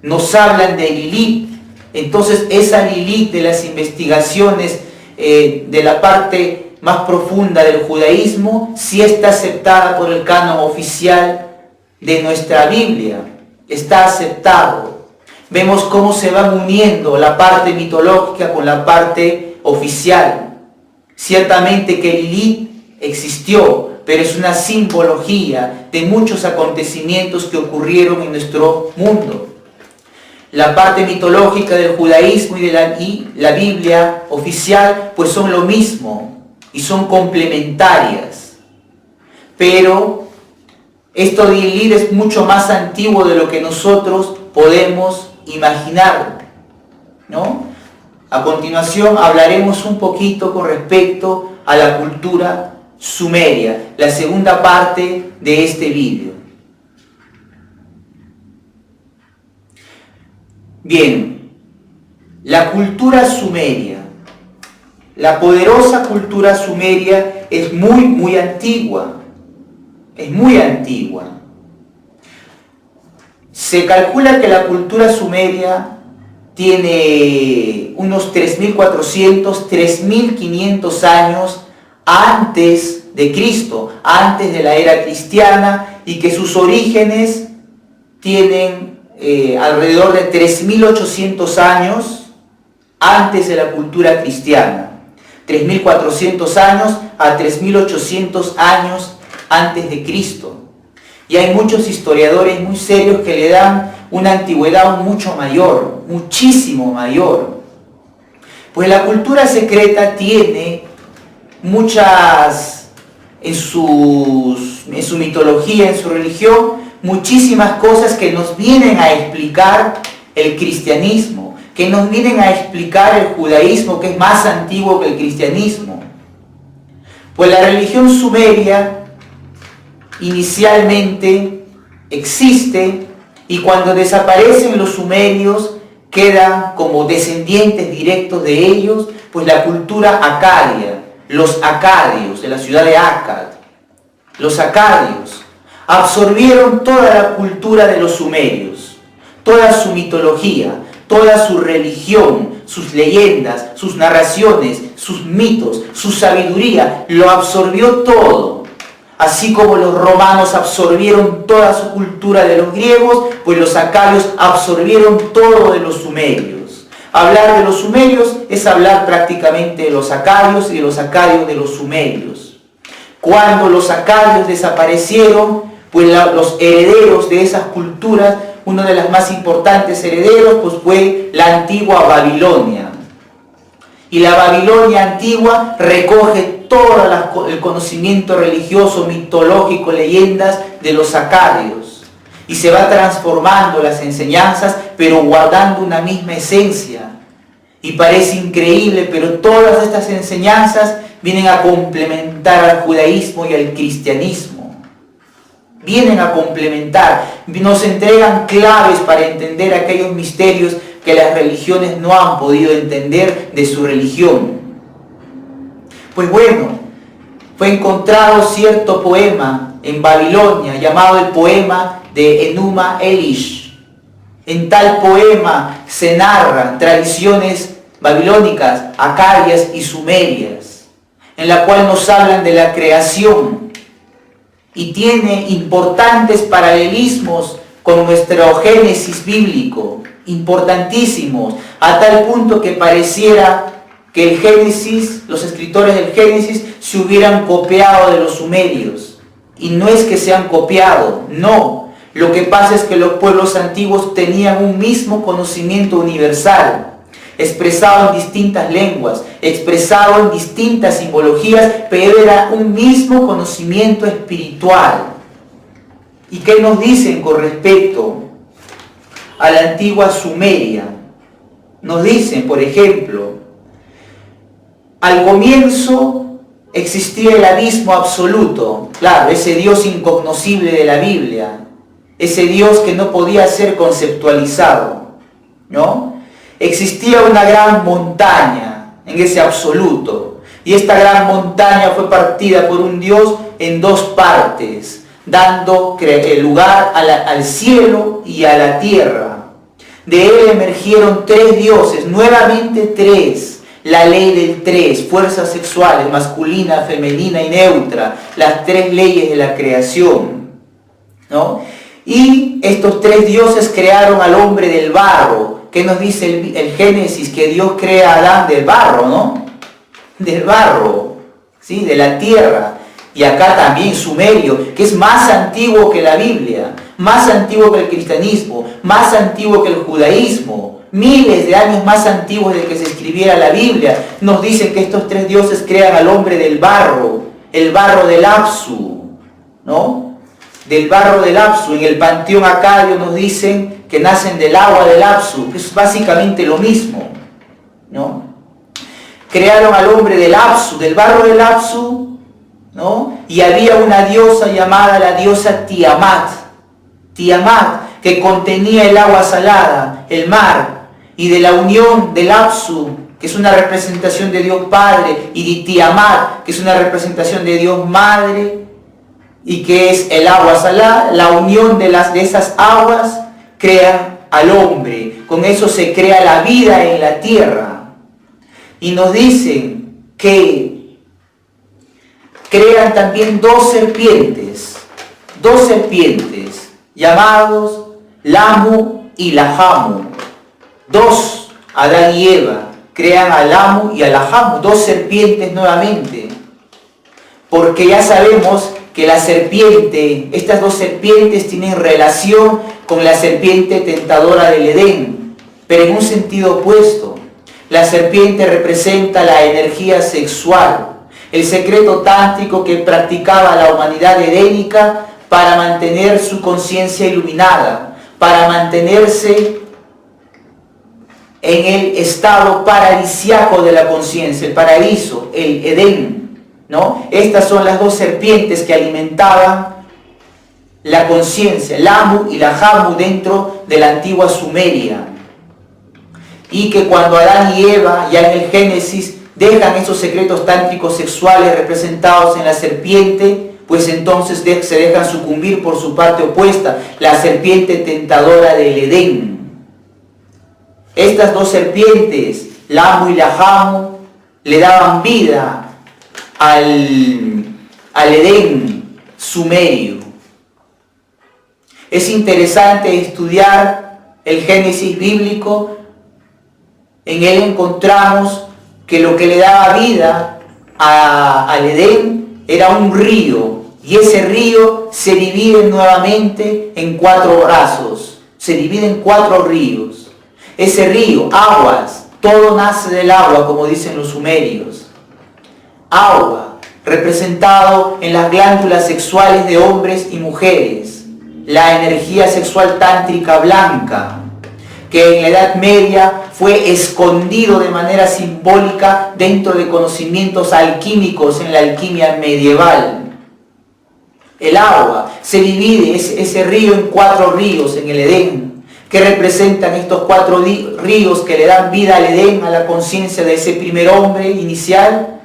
Nos hablan de Lilith. Entonces esa Lilith de las investigaciones de la parte más profunda del judaísmo sí está aceptada por el canon oficial de nuestra Biblia. Está aceptado. Vemos cómo se va uniendo la parte mitológica con la parte oficial. Ciertamente que Lilith existió, pero es una simbología de muchos acontecimientos que ocurrieron en nuestro mundo. La parte mitológica del judaísmo y la Biblia oficial pues son lo mismo y son complementarias. Pero esto de Lilith es mucho más antiguo de lo que nosotros podemos imaginar, ¿no? A continuación hablaremos un poquito con respecto a la cultura sumeria, la segunda parte de este vídeo. Bien, la cultura sumeria, la poderosa cultura sumeria es muy antigua, es muy antigua. Se calcula que la cultura sumeria tiene unos 3.400, 3.500 años antes de Cristo, antes de la era cristiana, y que sus orígenes tienen alrededor de 3.800 años antes de la cultura cristiana. 3.400 años a 3.800 años antes de Cristo. Y hay muchos historiadores muy serios que le dan una antigüedad mucho mayor, muchísimo mayor. Pues la cultura secreta tiene muchas, en su mitología, en su religión, muchísimas cosas que nos vienen a explicar el cristianismo, que nos vienen a explicar el judaísmo, que es más antiguo que el cristianismo. Pues la religión sumeria inicialmente existe, y cuando desaparecen los sumerios quedan como descendientes directos de ellos, pues la cultura acadia, los acadios de la ciudad de Akkad. Los acadios absorbieron toda la cultura de los sumerios, toda su mitología, toda su religión, sus leyendas, sus narraciones, sus mitos, su sabiduría, lo absorbió todo. Así como los romanos absorbieron toda su cultura de los griegos, pues los acadios absorbieron todo de los sumerios. Hablar de los sumerios es hablar prácticamente de los acadios y de los acadios de los sumerios. Cuando los acadios desaparecieron, pues los herederos de esas culturas, uno de los más importantes herederos, pues fue la antigua Babilonia. Y la Babilonia antigua recoge todo el conocimiento religioso, mitológico, leyendas de los acadios. Y se va transformando las enseñanzas, pero guardando una misma esencia. Y parece increíble, pero todas estas enseñanzas vienen a complementar al judaísmo y al cristianismo. Vienen a complementar, nos entregan claves para entender aquellos misterios que las religiones no han podido entender de su religión. Pues bueno, fue encontrado cierto poema en Babilonia llamado el poema de Enuma Elish. En tal poema se narran tradiciones babilónicas, acadias y sumerias, en la cual nos hablan de la creación y tiene importantes paralelismos con nuestro Génesis bíblico, importantísimos, a tal punto que pareciera que el Génesis, los escritores del Génesis, se hubieran copiado de los sumerios. Y no es que se han copiado, no. Lo que pasa es que los pueblos antiguos tenían un mismo conocimiento universal, expresado en distintas lenguas, expresado en distintas simbologías, pero era un mismo conocimiento espiritual. ¿Y qué nos dicen con respecto a la antigua Sumeria? Nos dicen, por ejemplo, al comienzo existía el abismo absoluto, claro, ese Dios incognoscible de la Biblia, ese Dios que no podía ser conceptualizado, ¿no? Existía una gran montaña en ese absoluto, Y esta gran montaña fue partida por un Dios en dos partes, dando lugar al cielo y a la tierra. De él emergieron tres dioses, nuevamente tres. La ley del tres, fuerzas sexuales, masculina, femenina y neutra, las tres leyes de la creación, ¿no? Y estos tres dioses crearon al hombre del barro. ¿Qué nos dice el Génesis? Que Dios crea a Adán del barro, ¿no? Del barro, ¿sí? De la tierra. Y acá también Sumerio, que es más antiguo que la Biblia, más antiguo que el cristianismo, más antiguo que el judaísmo. Miles de años más antiguos de que se escribiera la Biblia, nos dicen que estos tres dioses crean al hombre del barro, el barro del Apsu, ¿no? Del barro del Apsu. En el panteón acadio nos dicen que nacen del agua del Apsu, que es básicamente lo mismo, ¿no? Crearon al hombre del Apsu, del barro del Apsu, ¿no? Y había una diosa llamada la diosa Tiamat, que contenía el agua salada, el mar. Y de la unión del Apsu, que es una representación de Dios Padre, y de Tiamat, que es una representación de Dios Madre, y que es el agua salada, la unión de esas aguas crea al hombre. Con eso se crea la vida en la tierra. Y nos dicen que crean también dos serpientes, llamados Lamu y Lahamu. Dos, Adán y Eva, crean a Lamu y a Lahamu, dos serpientes nuevamente. Porque ya sabemos que estas dos serpientes tienen relación con la serpiente tentadora del Edén, pero en un sentido opuesto. La serpiente representa la energía sexual, el secreto tántrico que practicaba la humanidad edénica para mantener su conciencia iluminada, para mantenerse en el estado paradisiaco de la conciencia, el paraíso, el Edén, ¿no? Estas son las dos serpientes que alimentaban la conciencia, Lamu y Lahamu, dentro de la antigua Sumeria. Y que cuando Adán y Eva, ya en el Génesis, dejan esos secretos tántricos sexuales representados en la serpiente, pues entonces se dejan sucumbir por su parte opuesta, la serpiente tentadora del Edén. Estas dos serpientes, Lamu y Lahamu, le daban vida al Edén sumerio. Es interesante estudiar el Génesis bíblico. En él encontramos que lo que le daba vida al Edén era un río, y ese río se divide nuevamente en cuatro brazos, se divide en cuatro ríos. Ese río, aguas, todo nace del agua, como dicen los sumerios. Agua, representado en las glándulas sexuales de hombres y mujeres, la energía sexual tántrica blanca, que en la Edad Media fue escondido de manera simbólica dentro de conocimientos alquímicos en la alquimia medieval. El agua se divide, ese río, en cuatro ríos en el Edén. ¿Qué representan estos cuatro ríos que le dan vida al Edén, a la conciencia de ese primer hombre inicial?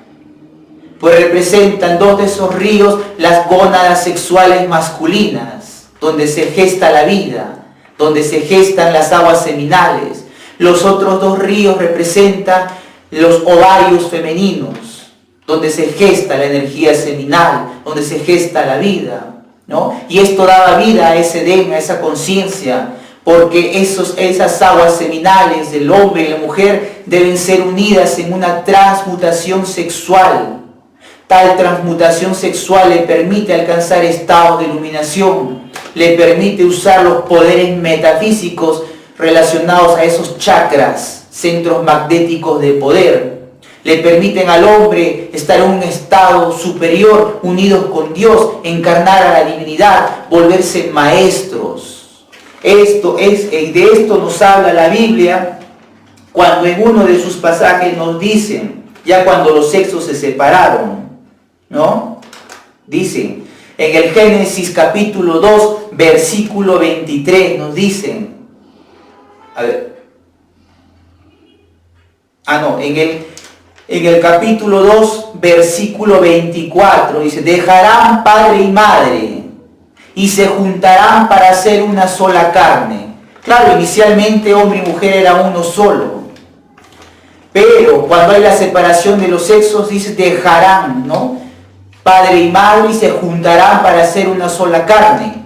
Pues representan dos de esos ríos, las gónadas sexuales masculinas, donde se gesta la vida, donde se gestan las aguas seminales. Los otros dos ríos representan los ovarios femeninos, donde se gesta la energía seminal, donde se gesta la vida, ¿no? Y esto daba vida a ese Edén, a esa conciencia, porque esas aguas seminales del hombre y la mujer deben ser unidas en una transmutación sexual. Tal transmutación sexual le permite alcanzar estados de iluminación, le permite usar los poderes metafísicos relacionados a esos chakras, centros magnéticos de poder. Le permiten al hombre estar en un estado superior, unidos con Dios, encarnar a la divinidad, volverse maestros. De esto nos habla la Biblia cuando en uno de sus pasajes nos dicen, ya cuando los sexos se separaron, ¿no? Dicen, en el Génesis capítulo 2, versículo 23, nos dicen, En el capítulo 2, versículo 24, dice, dejarán padre y madre y se juntarán para hacer una sola carne. Claro, inicialmente hombre y mujer era uno solo. Pero cuando hay la separación de los sexos, dice dejarán, ¿no? Padre y madre y se juntarán para hacer una sola carne.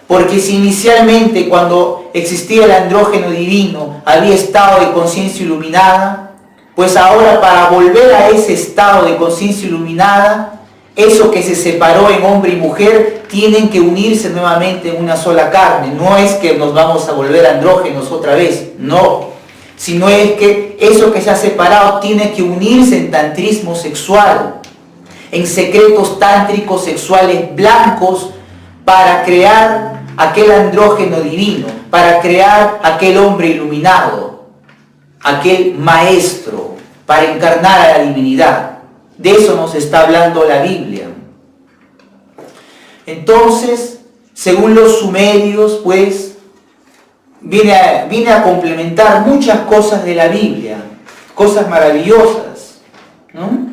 Porque si inicialmente cuando existía el andrógeno divino había estado de conciencia iluminada, pues ahora para volver a ese estado de conciencia iluminada, eso que se separó en hombre y mujer, tienen que unirse nuevamente en una sola carne. No es que nos vamos a volver andrógenos otra vez, no. Sino es que eso que se ha separado tiene que unirse en tantrismo sexual, en secretos tántricos sexuales blancos, para crear aquel andrógeno divino, para crear aquel hombre iluminado, aquel maestro, para encarnar a la divinidad. De eso nos está hablando la Biblia. Entonces, según los sumerios, pues, viene a complementar muchas cosas de la Biblia, cosas maravillosas, ¿no?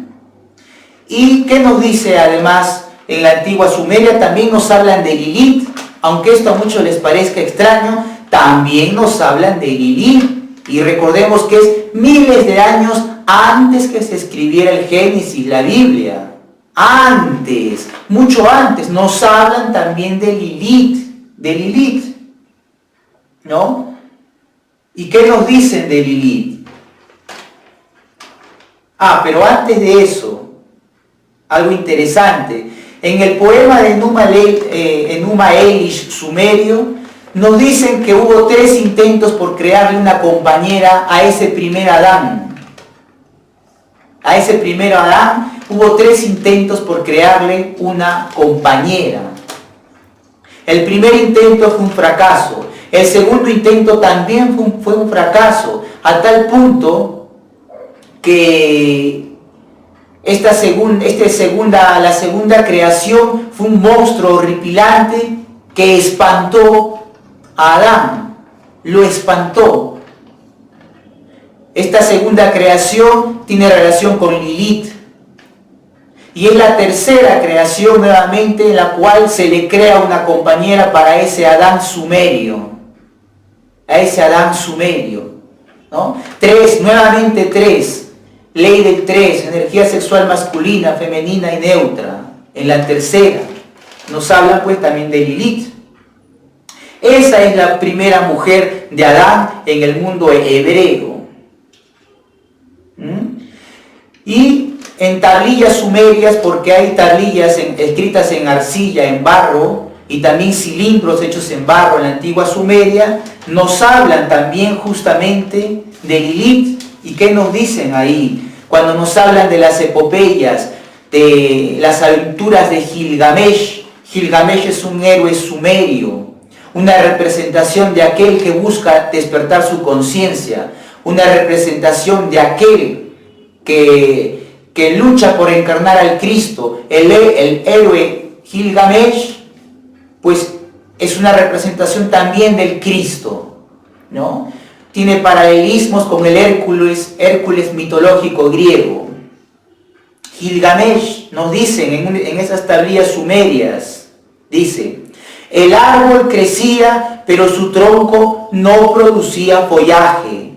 ¿Y qué nos dice además en la antigua Sumeria? También nos hablan de Lilith, aunque esto a muchos les parezca extraño, también nos hablan de Lilith. Y recordemos que es miles de años antes que se escribiera el Génesis, la Biblia. Antes, mucho antes, nos hablan también de Lilith, ¿no? ¿Y qué nos dicen de Lilith? Pero antes de eso, algo interesante. En el poema de Enuma Elish sumerio, nos dicen que hubo 3 intentos por crearle una compañera a ese primer Adán. A ese primer Adán hubo 3 intentos por crearle una compañera. El primer intento fue un fracaso. El segundo intento también fue un fracaso, a tal punto que la segunda creación fue un monstruo horripilante que espantó a Adán, lo espantó. Esta segunda creación tiene relación con Lilith. Y es la tercera creación nuevamente en la cual se le crea una compañera para ese Adán sumerio. A ese Adán sumerio, ¿no? 3, nuevamente 3, ley del 3, energía sexual masculina, femenina y neutra. En la tercera nos habla pues también de Lilith. Esa es la primera mujer de Adán en el mundo hebreo. Y en tablillas sumerias, porque hay tablillas escritas en arcilla, en barro, y también cilindros hechos en barro en la antigua Sumeria, nos hablan también justamente de Lilith. ¿Y qué nos dicen ahí? Cuando nos hablan de las epopeyas, de las aventuras de Gilgamesh. Gilgamesh es un héroe sumerio, una representación de aquel que busca despertar su conciencia, una representación de aquel que lucha por encarnar al Cristo. El héroe Gilgamesh pues es una representación también del Cristo, ¿no? Tiene paralelismos con el Hércules mitológico griego. Gilgamesh, nos dicen en esas tablillas sumerias, dice, el árbol crecía, pero su tronco no producía follaje,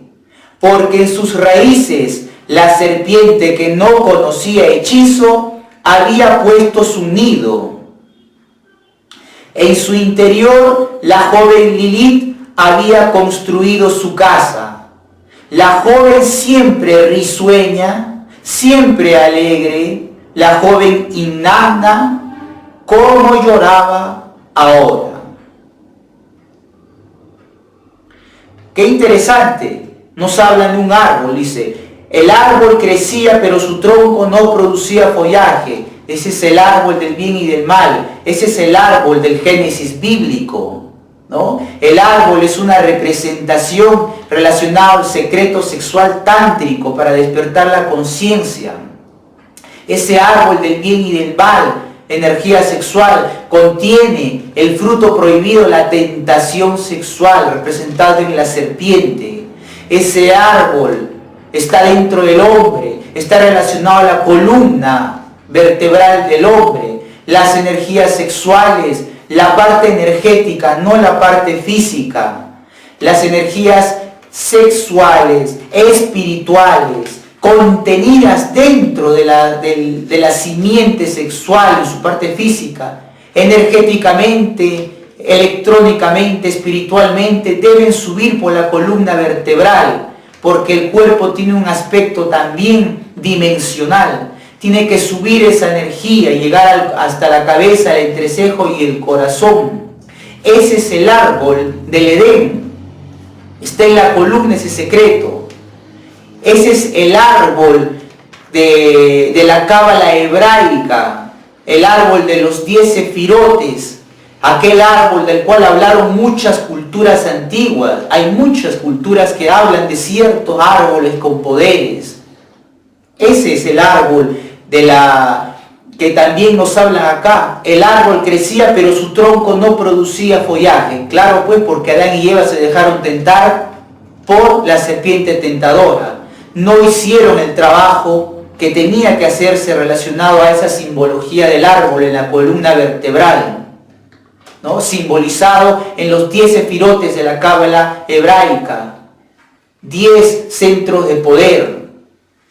porque en sus raíces la serpiente que no conocía hechizo había puesto su nido. En su interior la joven Lilith había construido su casa. La joven siempre risueña, siempre alegre, la joven Inanna, como lloraba ahora. Qué interesante. Nos hablan de un árbol, dice, el árbol crecía pero su tronco no producía follaje. Ese es el árbol del bien y del mal. Ese es el árbol del Génesis bíblico, ¿no? El árbol es una representación relacionada al secreto sexual tántrico para despertar la conciencia. Ese árbol del bien y del mal, energía sexual, contiene el fruto prohibido, la tentación sexual, representado en la serpiente. Ese árbol está dentro del hombre, está relacionado a la columna vertebral del hombre, las energías sexuales, la parte energética, no la parte física, las energías sexuales, espirituales, contenidas dentro de la simiente sexual en su parte física, energéticamente, electrónicamente, espiritualmente, deben subir por la columna vertebral, porque el cuerpo tiene un aspecto también dimensional. Tiene que subir esa energía y llegar hasta la cabeza, el entrecejo y el corazón. Ese es el árbol del Edén. Está en la columna ese secreto. Ese es el árbol de la cábala hebraica, el árbol de los 10 sefirotes, aquel árbol del cual hablaron muchas culturas antiguas. Hay muchas culturas que hablan de ciertos árboles con poderes. Ese es el árbol que también nos hablan acá. El árbol crecía, pero su tronco no producía follaje. Claro, pues, porque Adán y Eva se dejaron tentar por la serpiente tentadora. No hicieron el trabajo que tenía que hacerse relacionado a esa simbología del árbol en la columna vertebral, ¿no? Simbolizado en los 10 sefirotes de la cábala hebraica. 10 centros de poder,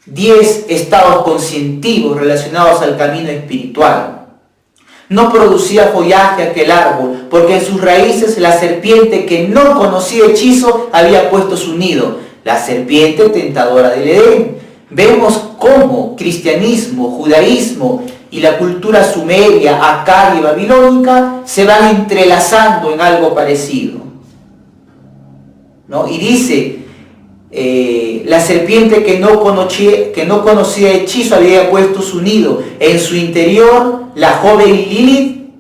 10 estados conscientivos relacionados al camino espiritual. No producía follaje aquel árbol, porque en sus raíces la serpiente que no conocía hechizo había puesto su nido. La serpiente tentadora del Edén. Vemos cómo cristianismo, judaísmo y la cultura sumeria, acadia y babilónica se van entrelazando en algo parecido, ¿no? Y dice, la serpiente que no conocía hechizo había puesto su nido. En su interior, la joven Lilith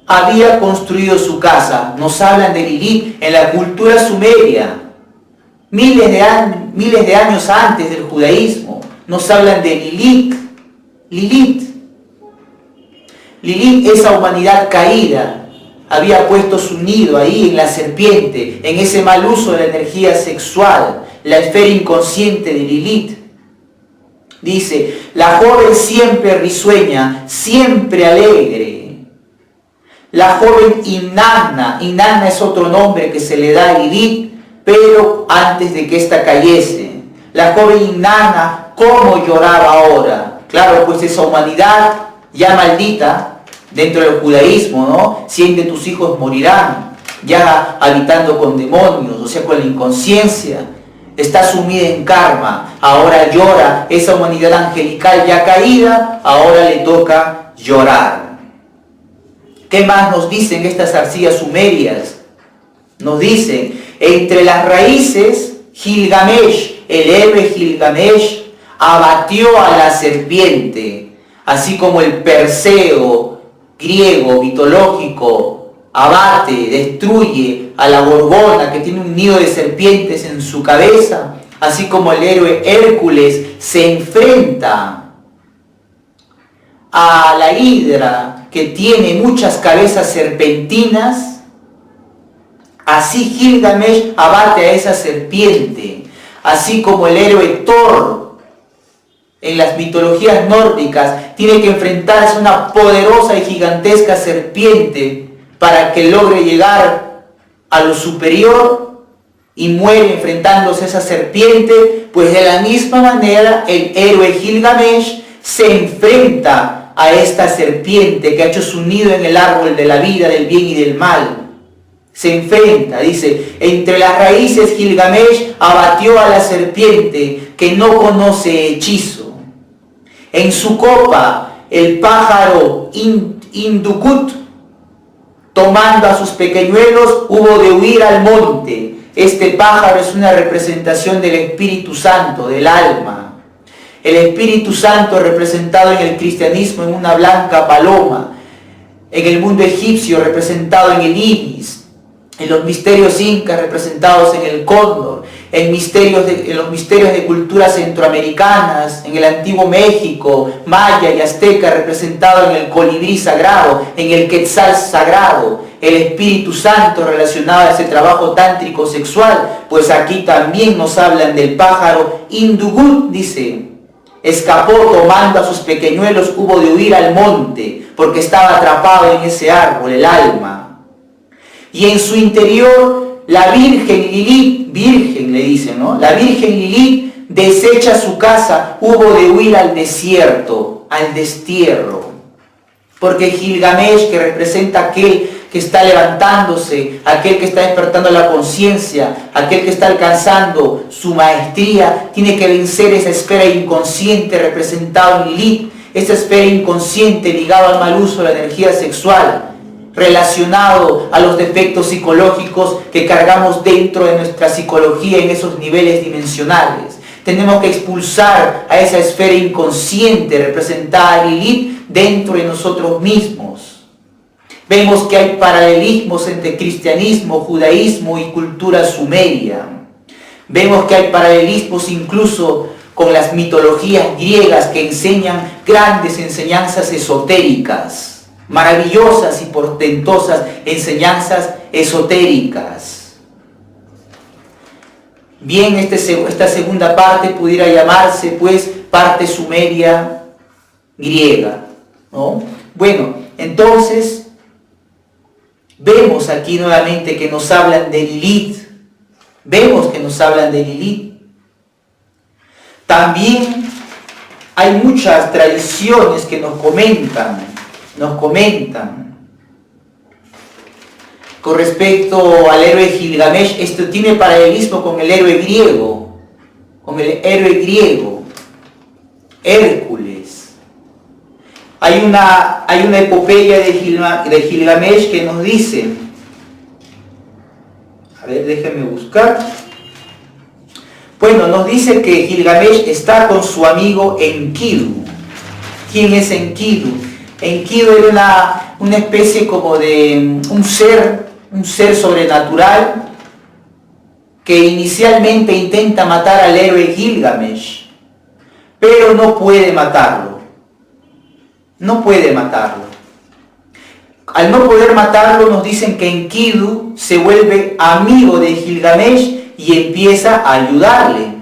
había construido su casa. Nos hablan de Lilith en la cultura sumeria. Miles de años antes del judaísmo, nos hablan de Lilith. Lilith, esa humanidad caída, había puesto su nido ahí en la serpiente, en ese mal uso de la energía sexual, la esfera inconsciente de Lilith. Dice, la joven siempre risueña, siempre alegre. La joven Inanna es otro nombre que se le da a Lilith, pero antes de que ésta cayese. La joven Inanna, ¿cómo lloraba ahora? Claro, pues esa humanidad ya maldita dentro del judaísmo, ¿no? 100 de tus hijos morirán, ya habitando con demonios, o sea, con la inconsciencia. Está sumida en karma, ahora llora. Esa humanidad angelical ya caída, ahora le toca llorar. ¿Qué más nos dicen estas arcillas sumerias? Nos dicen, entre las raíces, Gilgamesh, el héroe Gilgamesh, abatió a la serpiente, así como el Perseo griego, mitológico, abate, destruye a la gorgona que tiene un nido de serpientes en su cabeza, así como el héroe Hércules se enfrenta a la hidra que tiene muchas cabezas serpentinas. Así Gilgamesh abate a esa serpiente, así como el héroe Thor en las mitologías nórdicas tiene que enfrentarse a una poderosa y gigantesca serpiente para que logre llegar a lo superior y muere enfrentándose a esa serpiente. Pues de la misma manera el héroe Gilgamesh se enfrenta a esta serpiente que ha hecho su nido en el árbol de la vida, del bien y del mal. Se enfrenta, dice, entre las raíces Gilgamesh abatió a la serpiente que no conoce hechizo. En su copa el pájaro Indukut, tomando a sus pequeñuelos, hubo de huir al monte. Este pájaro es una representación del Espíritu Santo, del alma. El Espíritu Santo representado en el cristianismo en una blanca paloma, en el mundo egipcio representado en el ibis, en los misterios incas representados en el cóndor, en los misterios de culturas centroamericanas, en el antiguo México, maya y azteca representado en el colibrí sagrado, en el quetzal sagrado, el Espíritu Santo relacionado a ese trabajo tántrico sexual, pues aquí también nos hablan del pájaro Indugut, dice, escapó tomando a sus pequeñuelos, hubo de huir al monte, porque estaba atrapado en ese árbol, el alma. Y en su interior, la Virgen Lilith, Virgen le dicen, ¿no? La Virgen Lilith desecha su casa, hubo de huir al desierto, al destierro. Porque Gilgamesh, que representa aquel que está levantándose, aquel que está despertando la conciencia, aquel que está alcanzando su maestría, tiene que vencer esa esfera inconsciente representada en Lilith, esa esfera inconsciente ligada al mal uso de la energía sexual, relacionado a los defectos psicológicos que cargamos dentro de nuestra psicología en esos niveles dimensionales. Tenemos que expulsar a esa esfera inconsciente representada en Lilith dentro de nosotros mismos. Vemos que hay paralelismos entre cristianismo, judaísmo y cultura sumeria. Vemos que hay paralelismos incluso con las mitologías griegas que enseñan grandes enseñanzas esotéricas, maravillosas y portentosas enseñanzas esotéricas. Bien, esta segunda parte pudiera llamarse pues parte sumeria griega, ¿no? Bueno, entonces vemos aquí nuevamente que nos hablan de Lilith. Vemos que nos hablan de Lilith. También hay muchas tradiciones que nos comentan con respecto al héroe Gilgamesh. Esto tiene paralelismo con el héroe griego, Hércules. Hay una epopeya de Gilgamesh que nos dice, a ver, déjenme buscar. Bueno, nos dice que Gilgamesh está con su amigo Enkidu. ¿Quién es Enkidu? Enkidu era una especie como de un ser sobrenatural que inicialmente intenta matar al héroe Gilgamesh, pero no puede matarlo. No puede matarlo. Al no poder matarlo, nos dicen que Enkidu se vuelve amigo de Gilgamesh y empieza a ayudarle.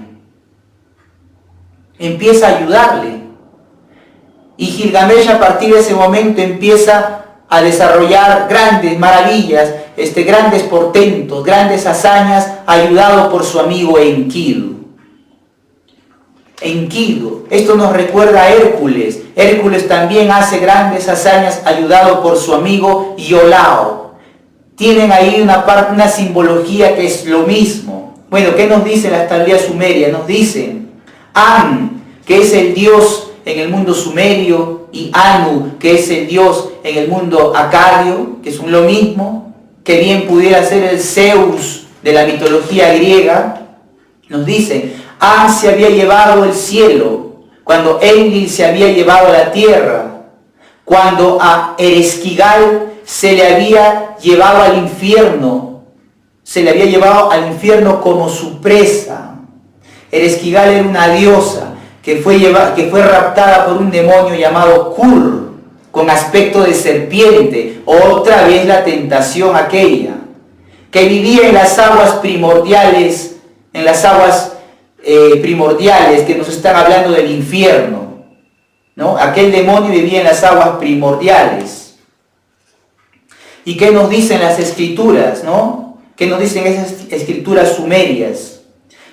Y Gilgamesh a partir de ese momento empieza a desarrollar grandes maravillas, grandes portentos, grandes hazañas, ayudado por su amigo Enkidu. Esto nos recuerda a Hércules. Hércules también hace grandes hazañas ayudado por su amigo Iolao. Tienen ahí una simbología que es lo mismo. Bueno, ¿qué nos dice la tablilla sumeria? Nos dicen An, que es el dios en el mundo sumerio, y Anu, que es el dios en el mundo acadio, que son lo mismo, que bien pudiera ser el Zeus de la mitología griega. Nos dicen, An se había llevado el cielo, cuando Enlil se había llevado la tierra, cuando a Ereshkigal se le había llevado al infierno, como su presa. Ereshkigal era una diosa que fue raptada por un demonio llamado Kur, con aspecto de serpiente, otra vez la tentación aquella, que vivía en las aguas primordiales, que nos están hablando del infierno, ¿no? Aquel demonio vivía en las aguas primordiales. ¿Y qué nos dicen las escrituras, no? ¿Qué nos dicen esas escrituras sumerias?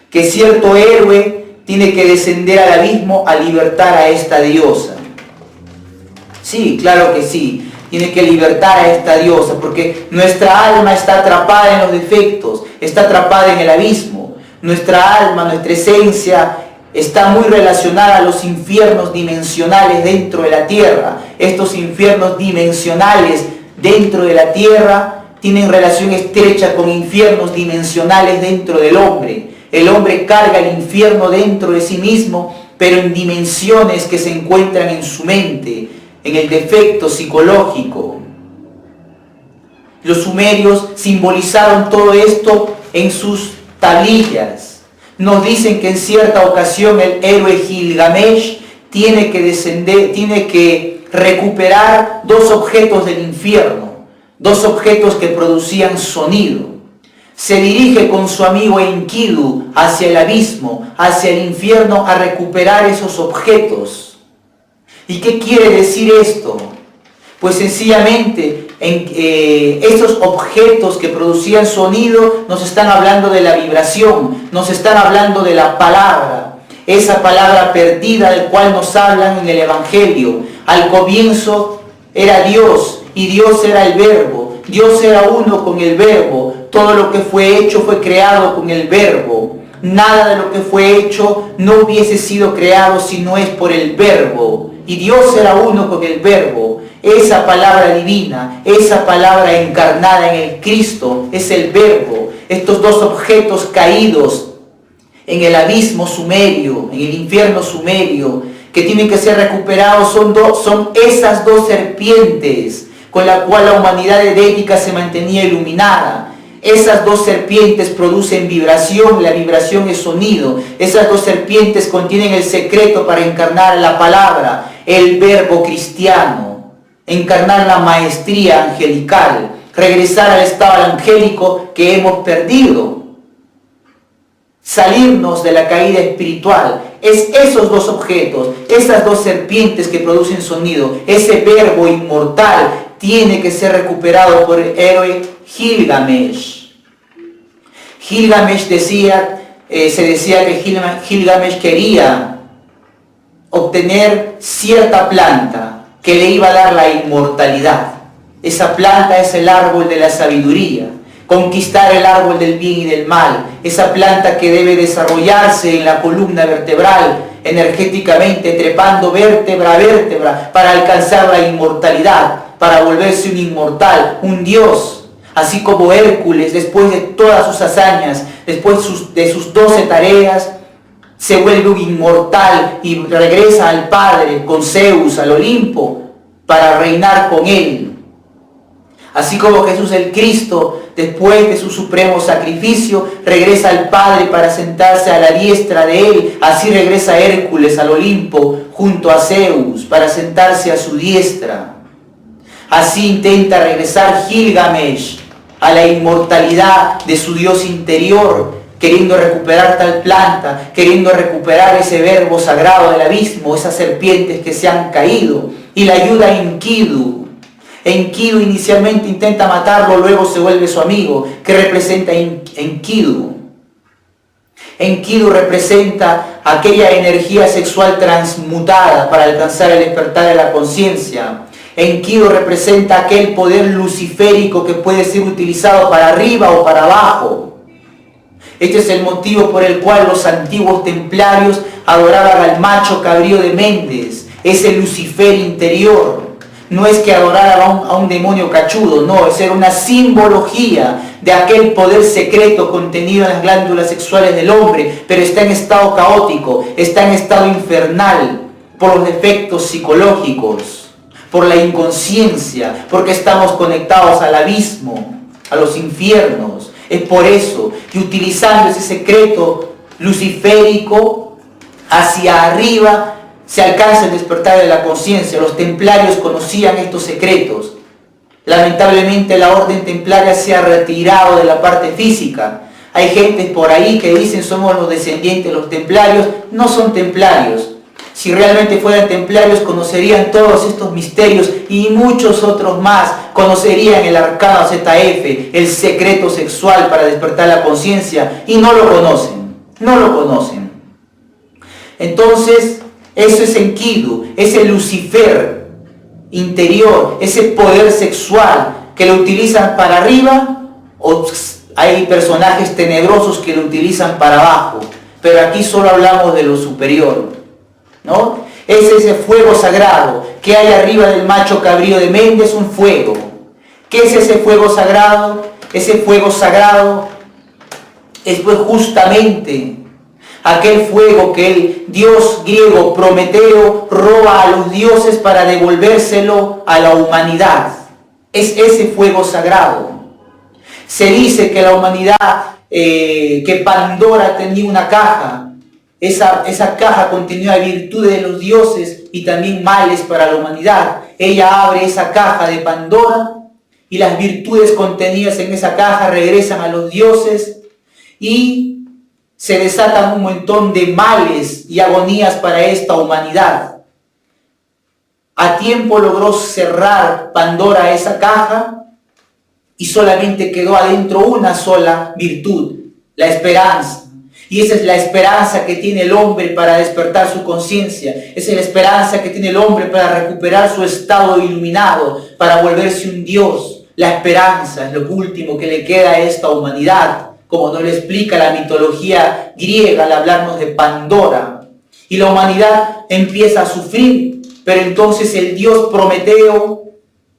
Que cierto héroe tiene que descender al abismo a libertar a esta diosa. Sí, claro que sí. Tiene que libertar a esta diosa, porque nuestra alma está atrapada en los defectos, está atrapada en el abismo. Nuestra alma, nuestra esencia está muy relacionada a los infiernos dimensionales dentro de la tierra. Estos infiernos dimensionales dentro de la tierra tienen relación estrecha con infiernos dimensionales dentro del hombre. El hombre carga el infierno dentro de sí mismo, pero en dimensiones que se encuentran en su mente, en el defecto psicológico. Los sumerios simbolizaron todo esto en sus tablillas. Nos dicen que en cierta ocasión el héroe Gilgamesh tiene que recuperar dos objetos del infierno, dos objetos que producían sonido. Se dirige con su amigo Enkidu hacia el abismo, hacia el infierno, a recuperar esos objetos. ¿Y qué quiere decir esto? Pues sencillamente, estos objetos que producían sonido nos están hablando de la vibración, nos están hablando de la palabra, esa palabra perdida del cual nos hablan en el Evangelio. Al comienzo era Dios y Dios era el Verbo, Dios era uno con el Verbo, todo lo que fue hecho fue creado con el Verbo. Nada de lo que fue hecho no hubiese sido creado si no es por el Verbo. Y Dios era uno con el Verbo. Esa palabra divina, esa palabra encarnada en el Cristo, es el Verbo. Estos dos objetos caídos en el abismo sumerio, en el infierno sumerio, que tienen que ser recuperados, son esas dos serpientes con la cual la humanidad edénica se mantenía iluminada. Esas dos serpientes producen vibración, la vibración es sonido. Esas dos serpientes contienen el secreto para encarnar la palabra, el Verbo cristiano, encarnar la maestría angelical, regresar al estado angélico que hemos perdido, salirnos de la caída espiritual. Es esos dos objetos, esas dos serpientes que producen sonido, ese Verbo inmortal tiene que ser recuperado por el héroe Gilgamesh. Gilgamesh se decía que Gilgamesh quería obtener cierta planta que le iba a dar la inmortalidad. Esa planta es el árbol de la sabiduría, conquistar el árbol del bien y del mal, esa planta que debe desarrollarse en la columna vertebral, energéticamente, trepando vértebra a vértebra para alcanzar la inmortalidad, para volverse un inmortal, un Dios. Así como Hércules, después de todas sus hazañas, después de sus 12 tareas, se vuelve un inmortal y regresa al Padre con Zeus, al Olimpo, para reinar con él. Así como Jesús el Cristo, después de su supremo sacrificio, regresa al Padre para sentarse a la diestra de él, así regresa Hércules al Olimpo junto a Zeus para sentarse a su diestra. Así intenta regresar Gilgamesh a la inmortalidad de su Dios interior, queriendo recuperar tal planta, queriendo recuperar ese Verbo sagrado del abismo, esas serpientes que se han caído, y la ayuda a Enkidu. Enkidu inicialmente intenta matarlo, luego se vuelve su amigo. ¿Qué representa Enkidu? Enkidu representa aquella energía sexual transmutada para alcanzar el despertar de la conciencia. Enkidu representa aquel poder luciférico que puede ser utilizado para arriba o para abajo. Este es el motivo por el cual los antiguos templarios adoraban al macho cabrío de Méndez, ese Lucifer interior. No es que adoraran a un demonio cachudo, no, es una simbología de aquel poder secreto contenido en las glándulas sexuales del hombre, pero está en estado caótico, está en estado infernal por los defectos psicológicos, por la inconsciencia, porque estamos conectados al abismo, a los infiernos. Es por eso que utilizando ese secreto luciférico hacia arriba se alcanza el despertar de la conciencia. Los templarios conocían estos secretos. Lamentablemente la orden templaria se ha retirado de la parte física. Hay gente por ahí que dicen somos los descendientes de los templarios. No son templarios. Si realmente fueran templarios, conocerían todos estos misterios y muchos otros más. Conocerían el arcano ZF, el secreto sexual para despertar la conciencia, y no lo conocen. No lo conocen. Entonces, eso es Enkidu, ese Lucifer interior, ese poder sexual que lo utilizan para arriba, o hay personajes tenebrosos que lo utilizan para abajo. Pero aquí solo hablamos de lo superior, ¿no? Es ese fuego sagrado que hay arriba del macho cabrío de Méndez, un fuego. ¿Qué es ese fuego sagrado? Ese fuego sagrado es pues justamente aquel fuego que el dios griego Prometeo roba a los dioses para devolvérselo a la humanidad. Es ese fuego sagrado. Se dice que la humanidad, que Pandora tenía una caja. Esa caja contenía virtudes de los dioses y también males para la humanidad. Ella abre esa caja de Pandora y las virtudes contenidas en esa caja regresan a los dioses y se desatan un montón de males y agonías para esta humanidad. A tiempo logró cerrar Pandora esa caja y solamente quedó adentro una sola virtud, la esperanza. Y esa es la esperanza que tiene el hombre para despertar su conciencia. Esa es la esperanza que tiene el hombre para recuperar su estado iluminado, para volverse un Dios. La esperanza es lo último que le queda a esta humanidad, como nos lo explica la mitología griega al hablarnos de Pandora. Y la humanidad empieza a sufrir, pero entonces el dios Prometeo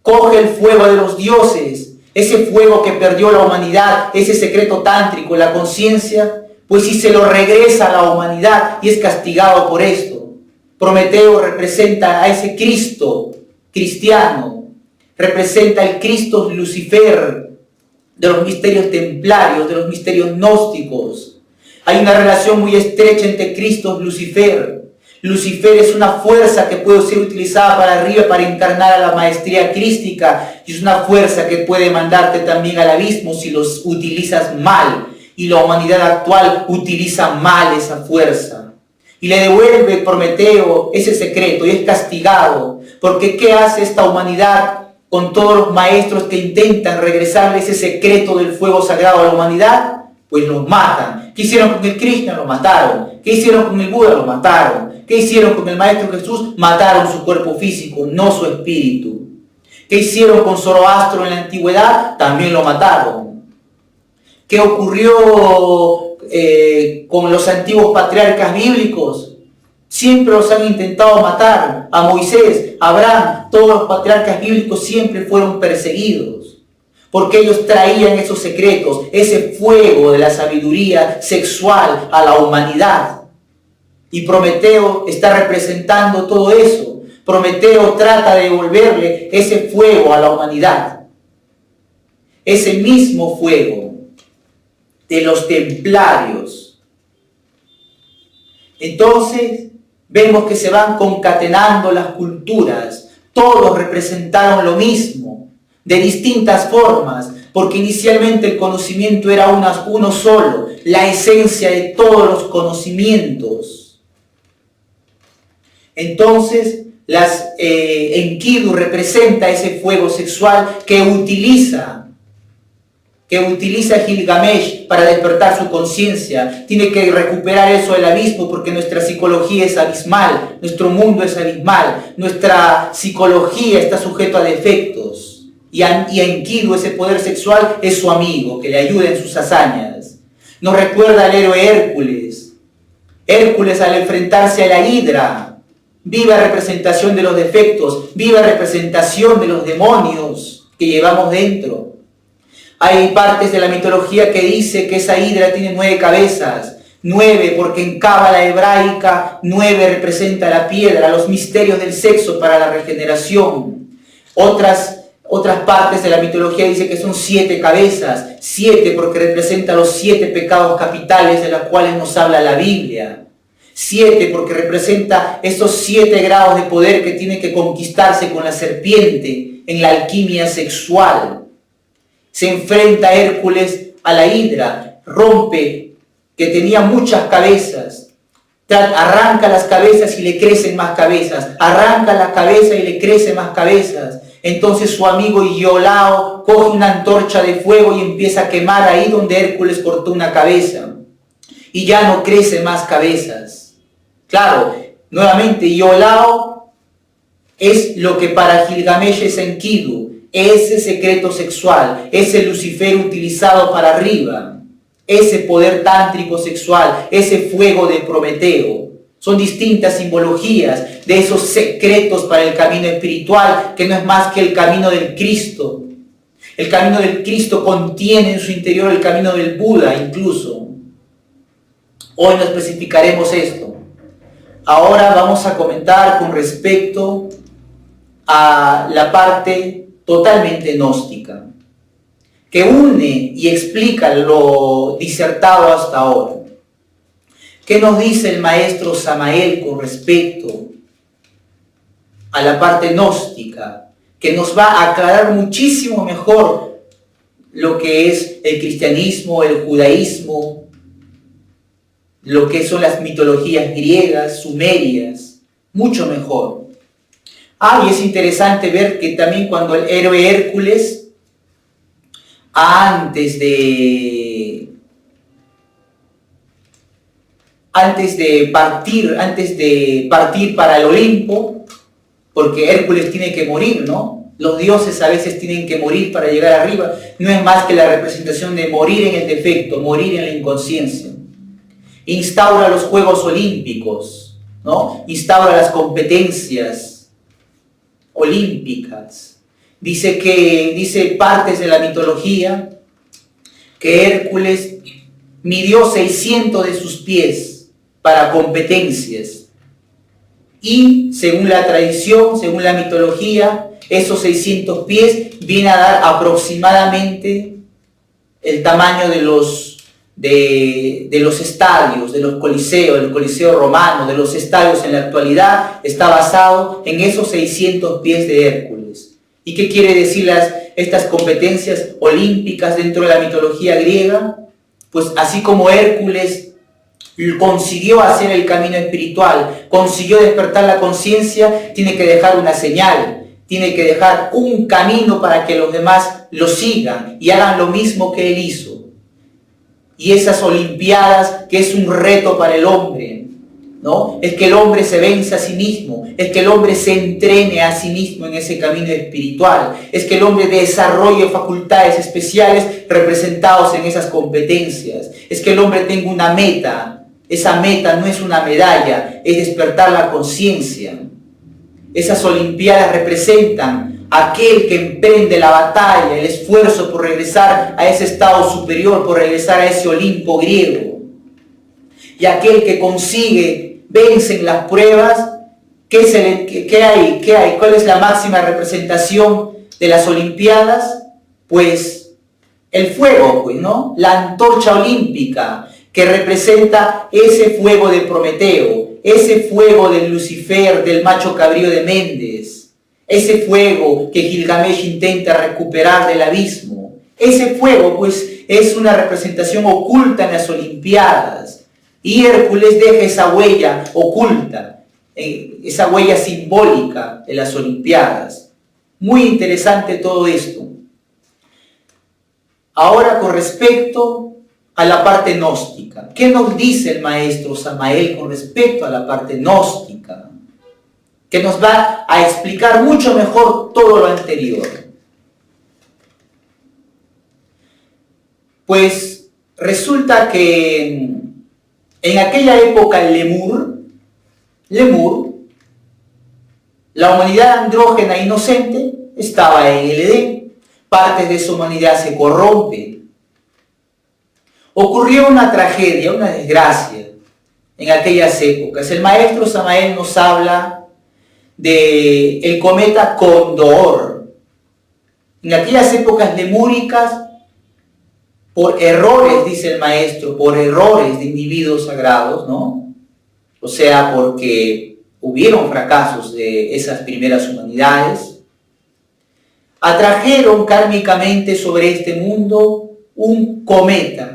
coge el fuego de los dioses, ese fuego que perdió la humanidad, ese secreto tántrico, la conciencia, pues si se lo regresa a la humanidad y es castigado por esto. Prometeo representa a ese Cristo cristiano, representa el Cristo Lucifer de los misterios templarios, de los misterios gnósticos. Hay una relación muy estrecha entre Cristo y Lucifer. Lucifer es una fuerza que puede ser utilizada para arriba para encarnar a la maestría crística y es una fuerza que puede mandarte también al abismo si los utilizas mal. Y la humanidad actual utiliza mal esa fuerza. Y le devuelve Prometeo ese secreto y es castigado. Porque ¿qué hace esta humanidad con todos los maestros que intentan regresarle ese secreto del fuego sagrado a la humanidad? Pues los matan. ¿Qué hicieron con el Krishna? Lo mataron. ¿Qué hicieron con el Buda? Lo mataron. ¿Qué hicieron con el Maestro Jesús? Mataron su cuerpo físico, no su espíritu. ¿Qué hicieron con Zoroastro en la antigüedad? También lo mataron. ¿Qué ocurrió con los antiguos patriarcas bíblicos? Siempre los han intentado matar. A Moisés, a Abraham, todos los patriarcas bíblicos siempre fueron perseguidos. Porque ellos traían esos secretos, ese fuego de la sabiduría sexual a la humanidad. Y Prometeo está representando todo eso. Prometeo trata de devolverle ese fuego a la humanidad. Ese mismo fuego de los templarios. Entonces, vemos que se van concatenando las culturas. Todos representaron lo mismo, de distintas formas, porque inicialmente el conocimiento era uno solo, la esencia de todos los conocimientos. Entonces, Enkidu representa ese fuego sexual que utiliza Gilgamesh para despertar su conciencia. Tiene que recuperar eso del abismo porque nuestra psicología es abismal, nuestro mundo es abismal, nuestra psicología está sujeta a defectos. Y Enkidu, ese poder sexual, es su amigo, que le ayuda en sus hazañas. Nos recuerda al héroe Hércules. Hércules al enfrentarse a la Hidra, viva representación de los defectos, viva representación de los demonios que llevamos dentro. Hay partes de la mitología que dice que esa hidra tiene 9 cabezas. 9 porque en cábala hebraica 9 representa la piedra, los misterios del sexo para la regeneración. Otras partes de la mitología dice que son 7 cabezas. 7 porque representa los 7 pecados capitales de los cuales nos habla la Biblia. 7 porque representa esos 7 grados de poder que tiene que conquistarse con la serpiente en la alquimia sexual. Se enfrenta Hércules a la hidra, rompe, que tenía muchas cabezas, arranca las cabezas y le crecen más cabezas, arranca la cabeza y le crecen más cabezas. Entonces su amigo Iolao coge una antorcha de fuego y empieza a quemar ahí donde Hércules cortó una cabeza. Y ya no crece más cabezas. Claro, nuevamente Iolao es lo que para Gilgamesh es Enkidu. Ese secreto sexual, ese Lucifer utilizado para arriba, ese poder tántrico sexual, ese fuego de Prometeo. Son distintas simbologías de esos secretos para el camino espiritual, que no es más que el camino del Cristo. El camino del Cristo contiene en su interior el camino del Buda incluso. Hoy nos especificaremos esto. Ahora vamos a comentar con respecto a la parte totalmente gnóstica. que une y explica lo disertado hasta ahora. ¿Qué nos dice el maestro Samael con respecto a la parte gnóstica? Que nos va a aclarar muchísimo mejor lo que es el cristianismo, el judaísmo, lo que son las mitologías griegas, sumerias, mucho mejor. Y es interesante ver que también cuando el héroe Hércules, antes de partir para el Olimpo, porque Hércules tiene que morir, ¿no? Los dioses a veces tienen que morir para llegar arriba. No es más que la representación de morir en el defecto, morir en la inconsciencia. Instaura los Juegos Olímpicos, ¿no? Instaura las competencias olímpicas. Dice partes de la mitología que Hércules midió 600 de sus pies para competencias. Y según la tradición, según la mitología, esos 600 pies vienen a dar aproximadamente el tamaño de los estadios, de los coliseos, del coliseo romano, de los estadios en la actualidad, está basado en esos 600 pies de Hércules. ¿Y qué quiere decir estas competencias olímpicas dentro de la mitología griega? Pues así como Hércules consiguió hacer el camino espiritual, consiguió despertar la conciencia, tiene que dejar una señal, tiene que dejar un camino para que los demás lo sigan y hagan lo mismo que él hizo. Y esas olimpiadas, que es un reto para el hombre, ¿no? Es que el hombre se vence a sí mismo, es que el hombre se entrene a sí mismo en ese camino espiritual, es que el hombre desarrolle facultades especiales representados en esas competencias, es que el hombre tenga una meta. Esa meta no es una medalla, es despertar la conciencia. Esas olimpiadas representan a aquel que emprende la batalla, el esfuerzo por regresar a ese estado superior, por regresar a ese Olimpo griego. Y aquel que consigue, vence en las pruebas. ¿Qué hay? ¿Cuál es la máxima representación de las olimpiadas? Pues el fuego, pues, ¿no? La antorcha olímpica, que representa ese fuego de Prometeo, ese fuego del Lucifer, del macho cabrío de Méndez, ese fuego que Gilgamesh intenta recuperar del abismo. Ese fuego, pues, es una representación oculta en las olimpiadas. Y Hércules deja esa huella oculta, esa huella simbólica en las olimpiadas. Muy interesante todo esto. Ahora, con respecto a la parte gnóstica. ¿Qué nos dice el maestro Samael con respecto a la parte gnóstica? Que nos va a explicar mucho mejor todo lo anterior. Pues resulta que en aquella época Lemur, la humanidad andrógena inocente, estaba en el Edén. Partes de su humanidad se corrompen. Ocurrió una tragedia, una desgracia en aquellas épocas. El maestro Samael nos habla del cometa Condor. En aquellas épocas lemúricas, por errores, dice el maestro, por errores de individuos sagrados, ¿no? O sea, porque hubieron fracasos de esas primeras humanidades, atrajeron kármicamente sobre este mundo un cometa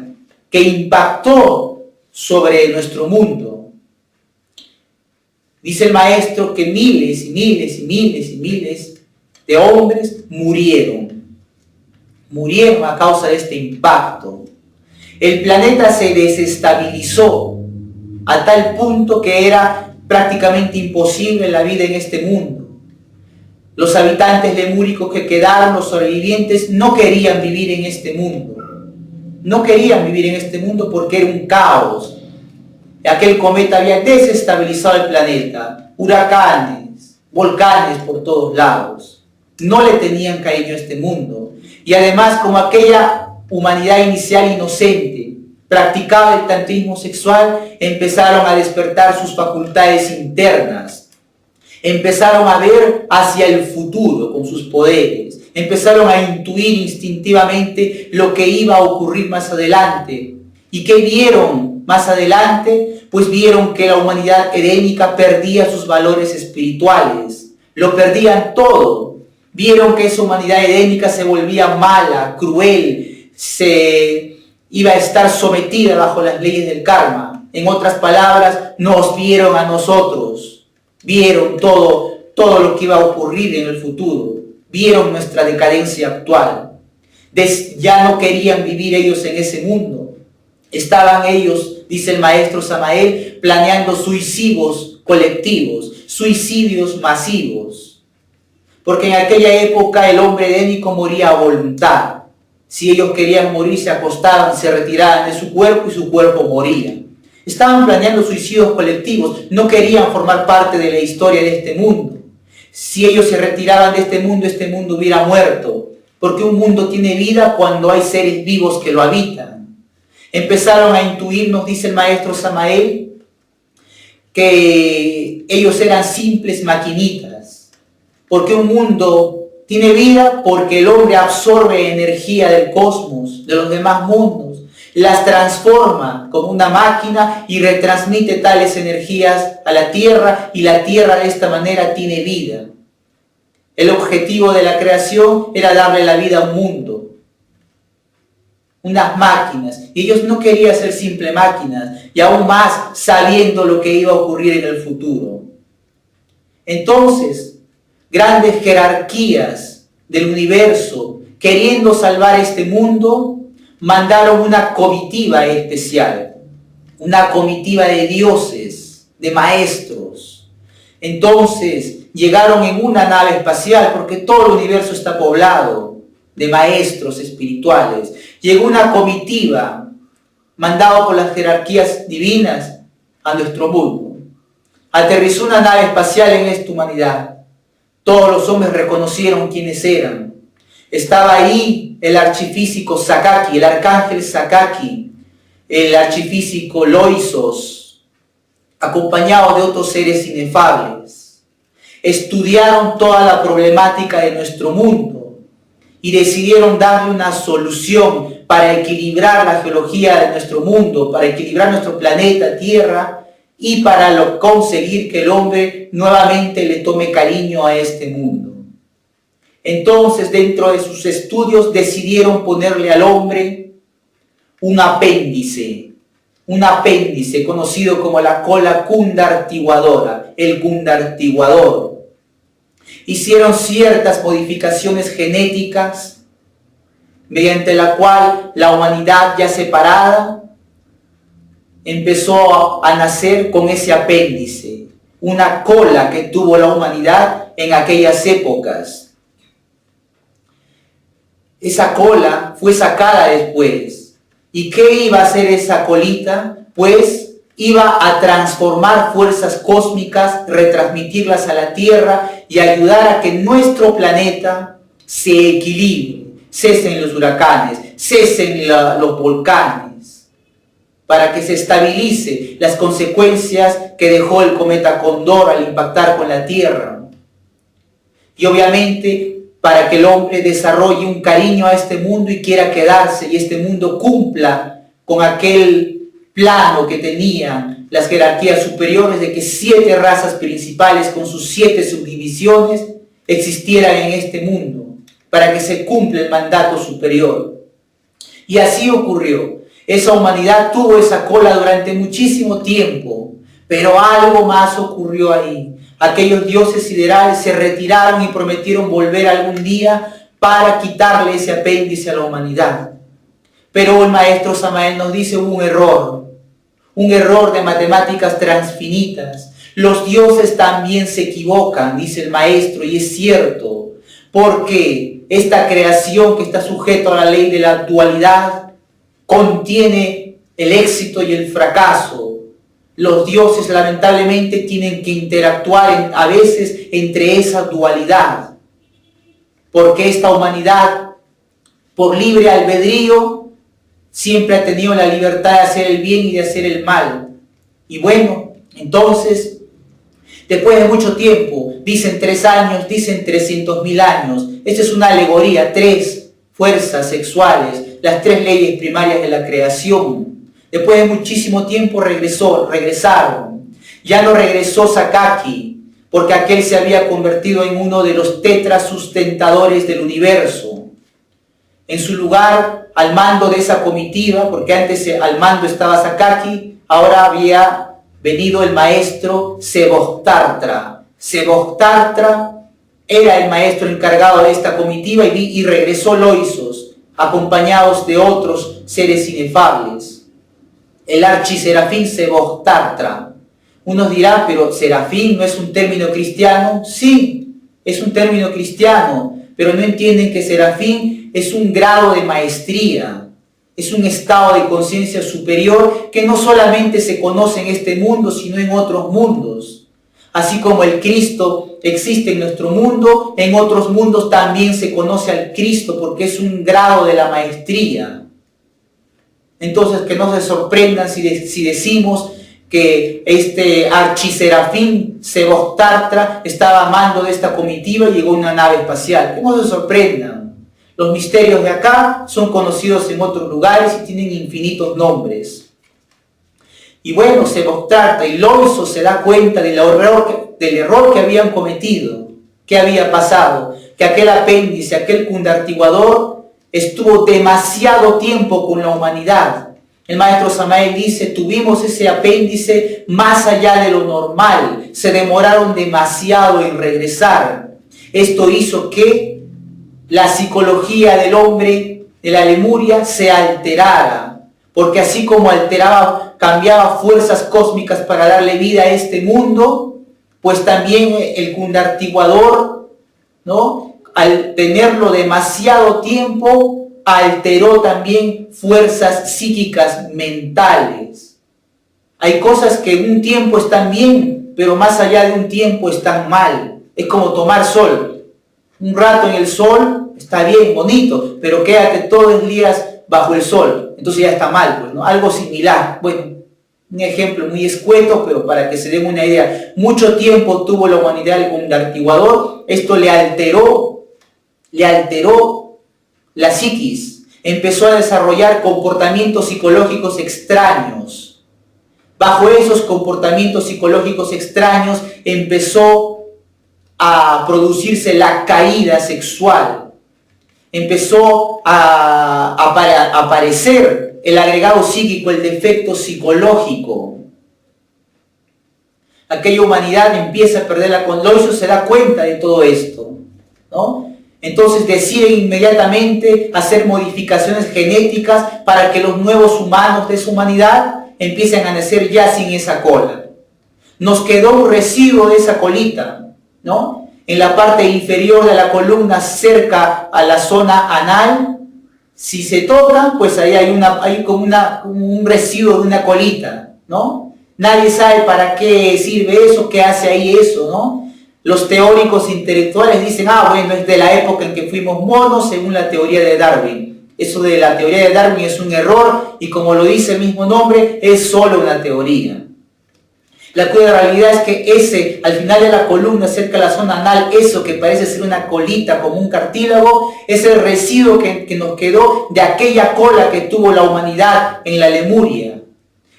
que impactó sobre nuestro mundo. Dice el maestro que miles y miles y miles y miles de hombres murieron a causa de este impacto. El planeta se desestabilizó a tal punto que era prácticamente imposible la vida en este mundo. Los habitantes lemúricos que quedaron, los sobrevivientes, no querían vivir en este mundo. No querían vivir en este mundo porque era un caos. Aquel cometa había desestabilizado el planeta. Huracanes, volcanes por todos lados. No le tenían cariño a este mundo. Y además, como aquella humanidad inicial inocente practicaba el tantrismo sexual, empezaron a despertar sus facultades internas. Empezaron a ver hacia el futuro con sus poderes. empezaron a intuir instintivamente lo que iba a ocurrir más adelante. ¿Y qué vieron más adelante? Pues vieron que la humanidad edénica perdía sus valores espirituales, lo perdían todo. Vieron que esa humanidad edénica se volvía mala, cruel, se iba a estar sometida bajo las leyes del karma. En otras palabras, nos vieron a nosotros, vieron todo lo que iba a ocurrir en el futuro, vieron nuestra decadencia actual. Ya no querían vivir ellos en ese mundo. Estaban ellos, dice el maestro Samael, planeando suicidios colectivos, suicidios masivos. Porque en aquella época el hombre edénico moría a voluntad. Si ellos querían morir, se acostaban, se retiraban de su cuerpo y su cuerpo moría. Estaban planeando suicidios colectivos, no querían formar parte de la historia de este mundo. Si ellos se retiraban de este mundo hubiera muerto, porque un mundo tiene vida cuando hay seres vivos que lo habitan. Empezaron a intuir, nos dice el maestro Samael, que ellos eran simples maquinitas, porque un mundo tiene vida porque el hombre absorbe energía del cosmos, de los demás mundos, las transforma como una máquina y retransmite tales energías a la Tierra, y la Tierra de esta manera tiene vida. El objetivo de la creación era darle la vida a un mundo, unas máquinas, y ellos no querían ser simples máquinas, y aún más sabiendo lo que iba a ocurrir en el futuro. Entonces, grandes jerarquías del universo, queriendo salvar este mundo, mandaron una comitiva especial, una comitiva de dioses, de maestros. Entonces llegaron en una nave espacial, porque todo el universo está poblado de maestros espirituales. Llegó una comitiva mandada por las jerarquías divinas a nuestro mundo. Aterrizó una nave espacial en esta humanidad. Todos los hombres reconocieron quiénes eran. Estaba ahí el archifísico Sakaki, el arcángel Sakaki, el archifísico Loisos, acompañado de otros seres inefables. Estudiaron toda la problemática de nuestro mundo y decidieron darle una solución para equilibrar la geología de nuestro mundo, para equilibrar nuestro planeta Tierra y para conseguir que el hombre nuevamente le tome cariño a este mundo. Entonces, dentro de sus estudios, decidieron ponerle al hombre un apéndice conocido como la cola cundartiguadora, el cundartiguador. Hicieron ciertas modificaciones genéticas mediante la cual la humanidad ya separada empezó a nacer con ese apéndice, una cola que tuvo la humanidad en aquellas épocas. Esa cola fue sacada después. ¿Y qué iba a hacer esa colita? Pues iba a transformar fuerzas cósmicas, retransmitirlas a la Tierra y ayudar a que nuestro planeta se equilibre, cesen los huracanes, cesen los volcanes, para que se estabilice las consecuencias que dejó el cometa Cóndor al impactar con la Tierra. Y obviamente para que el hombre desarrolle un cariño a este mundo y quiera quedarse, y este mundo cumpla con aquel plano que tenían las jerarquías superiores de que 7 razas principales con sus 7 subdivisiones existieran en este mundo, para que se cumpla el mandato superior. Y así ocurrió. Esa humanidad tuvo esa cola durante muchísimo tiempo, pero algo más ocurrió ahí. Aquellos dioses siderales se retiraron y prometieron volver algún día para quitarle ese apéndice a la humanidad. Pero el maestro Samael nos dice un error de matemáticas transfinitas. Los dioses también se equivocan, dice el maestro, y es cierto, porque esta creación que está sujeta a la ley de la dualidad contiene el éxito y el fracaso. Los dioses lamentablemente tienen que interactuar a veces entre esa dualidad, porque esta humanidad, por libre albedrío, siempre ha tenido la libertad de hacer el bien y de hacer el mal. Y bueno, entonces, Después de mucho tiempo, dicen 3 años, dicen 300.000 años. Esta es una alegoría, 3 fuerzas sexuales, las 3 leyes primarias de la creación. Después de muchísimo tiempo regresaron. Ya no regresó Sakaki, porque aquel se había convertido en uno de los tetras sustentadores del universo. En su lugar, al mando de esa comitiva, porque antes al mando estaba Sakaki, ahora había venido el maestro Seboktartra. Seboktartra era el maestro encargado de esta comitiva y regresó Loisos, acompañados de otros seres inefables. El archiserafín Seboktartra. Unos dirán, pero serafín no es un término cristiano. Sí, es un término cristiano, pero no entienden que serafín es un grado de maestría. Es un estado de conciencia superior que no solamente se conoce en este mundo, sino en otros mundos. Así como el Cristo existe en nuestro mundo, en otros mundos también se conoce al Cristo porque es un grado de la maestría. Entonces, que no se sorprendan si decimos que este archiserafín Seboktartra estaba a mando de esta comitiva y llegó una nave espacial. Que no se sorprendan. Los misterios de acá son conocidos en otros lugares y tienen infinitos nombres. Y bueno, Seboktartra y Loiso se da cuenta del error que habían cometido. ¿Qué había pasado? Que aquel apéndice, aquel cundartiguador, estuvo demasiado tiempo con la humanidad. El maestro Samael dice, tuvimos ese apéndice más allá de lo normal. Se demoraron demasiado en regresar. Esto hizo que la psicología del hombre de la Lemuria se alterara, porque así como cambiaba fuerzas cósmicas para darle vida a este mundo, pues también el cundartiguador, ¿no?, al tenerlo demasiado tiempo, alteró también fuerzas psíquicas mentales. Hay cosas que en un tiempo están bien, pero más allá de un tiempo están mal. Es como tomar sol. Un rato en el sol está bien, bonito, pero quédate todos los días bajo el sol. Entonces ya está mal, pues, ¿no? Algo similar. Bueno, un ejemplo muy escueto, pero para que se den una idea. Mucho tiempo tuvo la humanidad el cundartiguador. Esto le alteró la psiquis. Empezó a desarrollar comportamientos psicológicos extraños. Bajo esos comportamientos psicológicos extraños empezó a producirse la caída sexual. Empezó a aparecer el agregado psíquico, el defecto psicológico. Aquella humanidad empieza a perder la conciencia, se da cuenta de todo esto, ¿no? Entonces decide inmediatamente hacer modificaciones genéticas para que los nuevos humanos de esa humanidad empiecen a nacer ya sin esa cola. Nos quedó un residuo de esa colita, ¿no? En la parte inferior de la columna, cerca a la zona anal, si se toca, pues ahí hay como un residuo de una colita, ¿no? Nadie sabe para qué sirve eso, qué hace ahí eso, ¿no? Los teóricos intelectuales dicen, bueno, es de la época en que fuimos monos, según la teoría de Darwin. Eso de la teoría de Darwin es un error, y como lo dice el mismo nombre, es solo una teoría. La cruda realidad es que al final de la columna, cerca de la zona anal, eso que parece ser una colita como un cartílago, es el residuo que nos quedó de aquella cola que tuvo la humanidad en la Lemuria.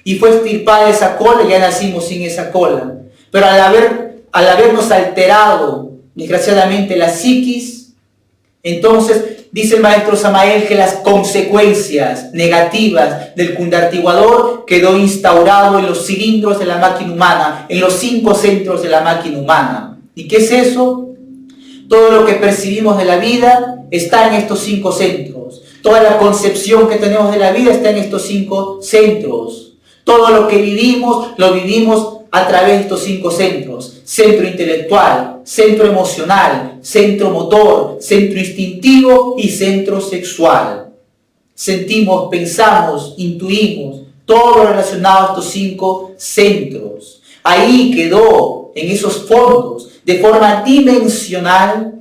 Y fue extirpada esa cola, ya nacimos sin esa cola. Pero al habernos alterado, desgraciadamente, la psiquis, entonces dice el maestro Samael que las consecuencias negativas del cundartiguador quedó instaurado en los cilindros de la máquina humana, en los 5 centros de la máquina humana. ¿Y qué es eso? Todo lo que percibimos de la vida está en estos 5 centros. Toda la concepción que tenemos de la vida está en estos 5 centros. Todo lo que vivimos, lo vivimos a través de estos 5 centros. Centro intelectual, centro emocional, centro motor, centro instintivo y centro sexual. Sentimos, pensamos, intuimos, todo relacionado a estos 5 centros. Ahí quedó, en esos fondos, de forma dimensional,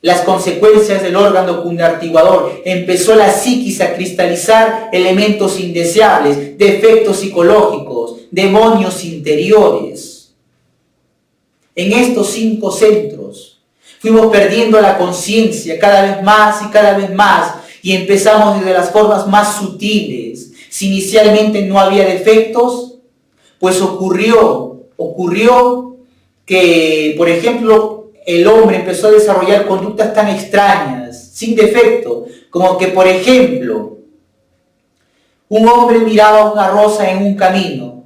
las consecuencias del órgano cundartiguador. Empezó la psiquis a cristalizar elementos indeseables, defectos psicológicos, demonios interiores. en estos 5 centros. Fuimos perdiendo la conciencia cada vez más y cada vez más, y empezamos desde las formas más sutiles. Si inicialmente no había defectos, pues ocurrió que, por ejemplo, el hombre empezó a desarrollar conductas tan extrañas, sin defecto, como que, por ejemplo, un hombre miraba una rosa en un camino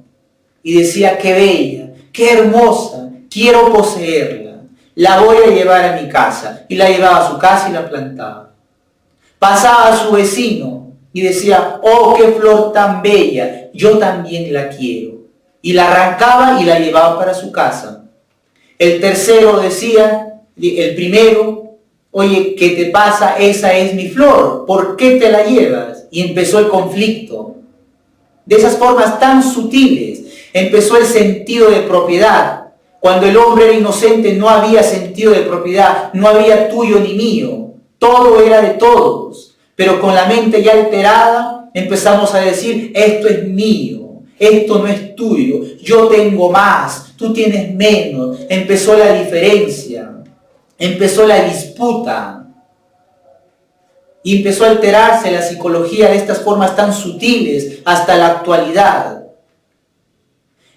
y decía: qué bella, qué hermosa, quiero poseerla, la voy a llevar a mi casa. Y la llevaba a su casa y la plantaba. Pasaba a su vecino y decía: oh, qué flor tan bella, yo también la quiero. Y la arrancaba y la llevaba para su casa. El tercero decía, el primero: oye, ¿qué te pasa? Esa es mi flor, ¿por qué te la llevas? Y empezó el conflicto. De esas formas tan sutiles empezó el sentido de propiedad. Cuando el hombre era inocente no había sentido de propiedad, no había tuyo ni mío, todo era de todos. Pero con la mente ya alterada empezamos a decir: esto es mío, esto no es tuyo, yo tengo más, tú tienes menos. Empezó la diferencia, empezó la disputa. Y empezó a alterarse la psicología de estas formas tan sutiles hasta la actualidad.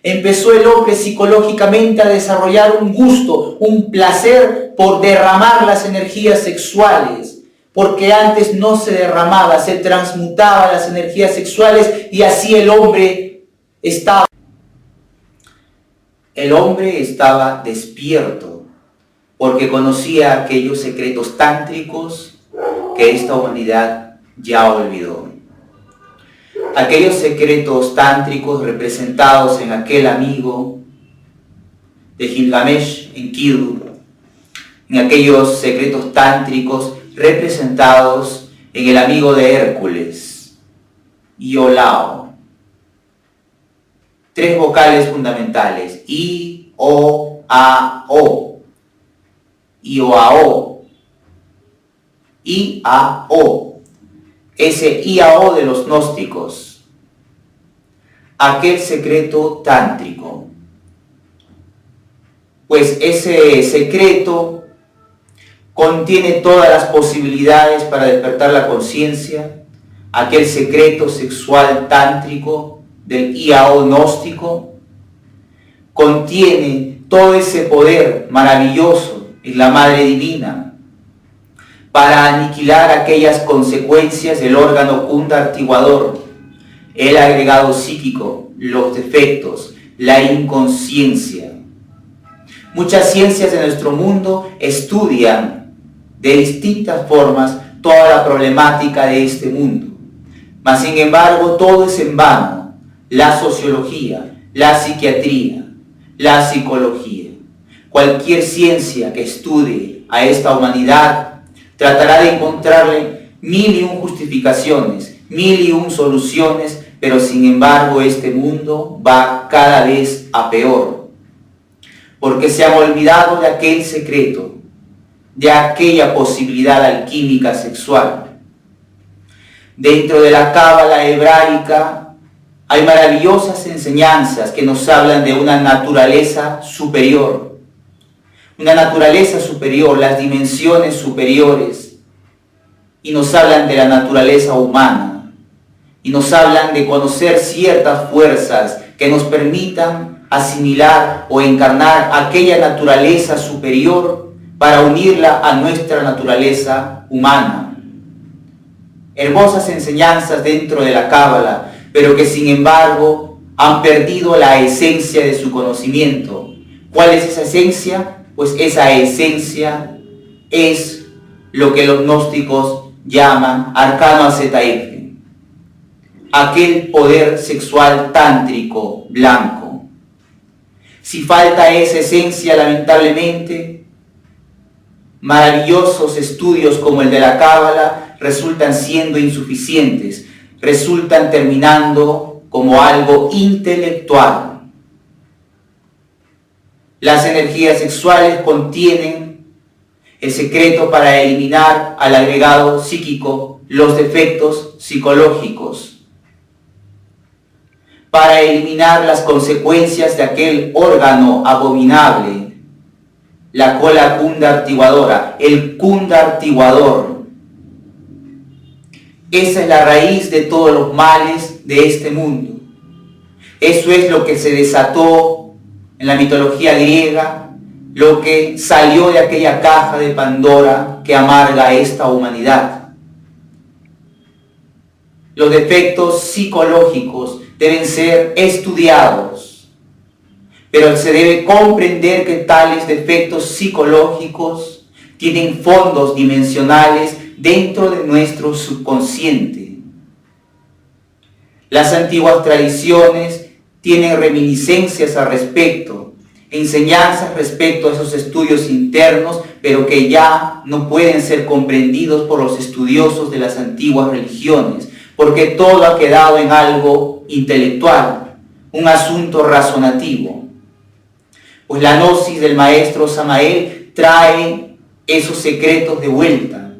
Empezó el hombre psicológicamente a desarrollar un gusto, un placer por derramar las energías sexuales, porque antes no se derramaba, se transmutaba las energías sexuales y así el hombre estaba despierto, porque conocía aquellos secretos tántricos que esta humanidad ya olvidó. Aquellos secretos tántricos representados en aquel amigo de Gilgamesh, Enkidu, en aquellos secretos tántricos representados en el amigo de Hércules, Iolao. 3 vocales fundamentales: I, O, A, O. Ioao. I-A-O, ese I-A-O de los gnósticos, aquel secreto tántrico. Pues ese secreto contiene todas las posibilidades para despertar la conciencia, aquel secreto sexual tántrico del I-A-O gnóstico, contiene todo ese poder maravilloso en la Madre Divina, para aniquilar aquellas consecuencias del órgano pundartiguador, el agregado psíquico, los defectos, la inconsciencia. Muchas ciencias de nuestro mundo estudian de distintas formas toda la problemática de este mundo. Mas sin embargo, todo es en vano. La sociología, la psiquiatría, la psicología, cualquier ciencia que estudie a esta humanidad tratará de encontrarle 1001 justificaciones, 1001 soluciones, pero sin embargo este mundo va cada vez a peor, porque se han olvidado de aquel secreto, de aquella posibilidad alquímica sexual. Dentro de la cábala hebraica hay maravillosas enseñanzas que nos hablan de una naturaleza superior, las dimensiones superiores, y nos hablan de la naturaleza humana, y nos hablan de conocer ciertas fuerzas que nos permitan asimilar o encarnar aquella naturaleza superior para unirla a nuestra naturaleza humana. Hermosas enseñanzas dentro de la cábala, pero que sin embargo han perdido la esencia de su conocimiento. ¿Cuál es esa esencia? Pues esa esencia es lo que los gnósticos llaman arcano acetaífne, aquel poder sexual tántrico blanco. Si falta esa esencia, lamentablemente, maravillosos estudios como el de la cábala resultan siendo insuficientes, resultan terminando como algo intelectual. Las energías sexuales contienen el secreto para eliminar al agregado psíquico los defectos psicológicos, para eliminar las consecuencias de aquel órgano abominable la cola cundartiguadora, el cundartiguador. Esa es la raíz de todos los males de este mundo. Eso es lo que se desató en la mitología griega, lo que salió de aquella caja de Pandora que amarga a esta humanidad. Los defectos psicológicos deben ser estudiados, pero se debe comprender que tales defectos psicológicos tienen fondos dimensionales dentro de nuestro subconsciente. Las antiguas tradiciones tienen reminiscencias al respecto, enseñanzas respecto a esos estudios internos, pero que ya no pueden ser comprendidos por los estudiosos de las antiguas religiones, porque todo ha quedado en algo intelectual, un asunto razonativo. Pues la gnosis del maestro Samael trae esos secretos de vuelta.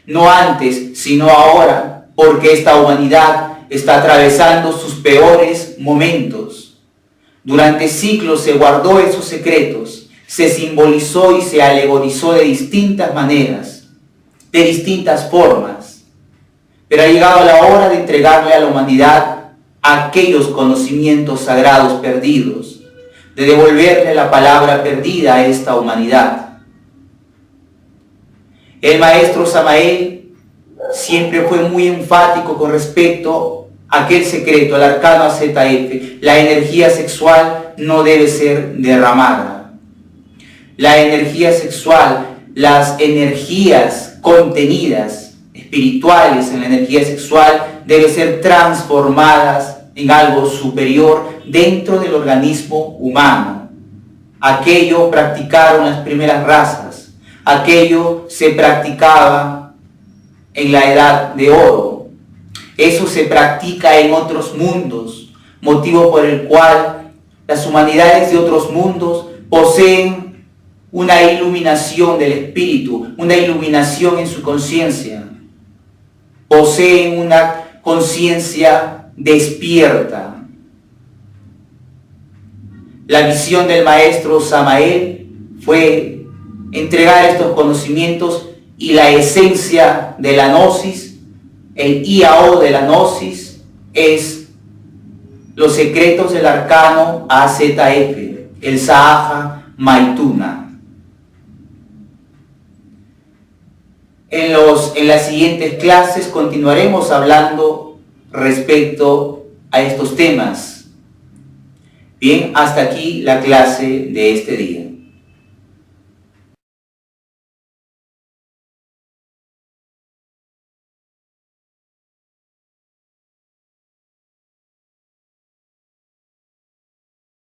No antes, sino ahora, porque esta humanidad está atravesando sus peores momentos. Durante siglos se guardó esos secretos, se simbolizó y se alegorizó de distintas maneras, de distintas formas. Pero ha llegado la hora de entregarle a la humanidad aquellos conocimientos sagrados perdidos, de devolverle la palabra perdida a esta humanidad. El maestro Samael siempre fue muy enfático con respecto a aquel secreto, al arcano AZF. La energía sexual no debe ser derramada. La energía sexual, las energías contenidas, espirituales en la energía sexual, deben ser transformadas en algo superior dentro del organismo humano. Aquello practicaron las primeras razas, aquello se practicaba en la edad de oro. Eso se practica en otros mundos, motivo por el cual las humanidades de otros mundos poseen una iluminación del espíritu, una iluminación en su conciencia. Poseen una conciencia despierta. La visión del maestro Samael fue entregar estos conocimientos y la esencia de la gnosis, el IAO de la gnosis, es los secretos del arcano AZF, el Sahaja Maituna. En las siguientes clases continuaremos hablando respecto a estos temas. Bien, hasta aquí la clase de este día.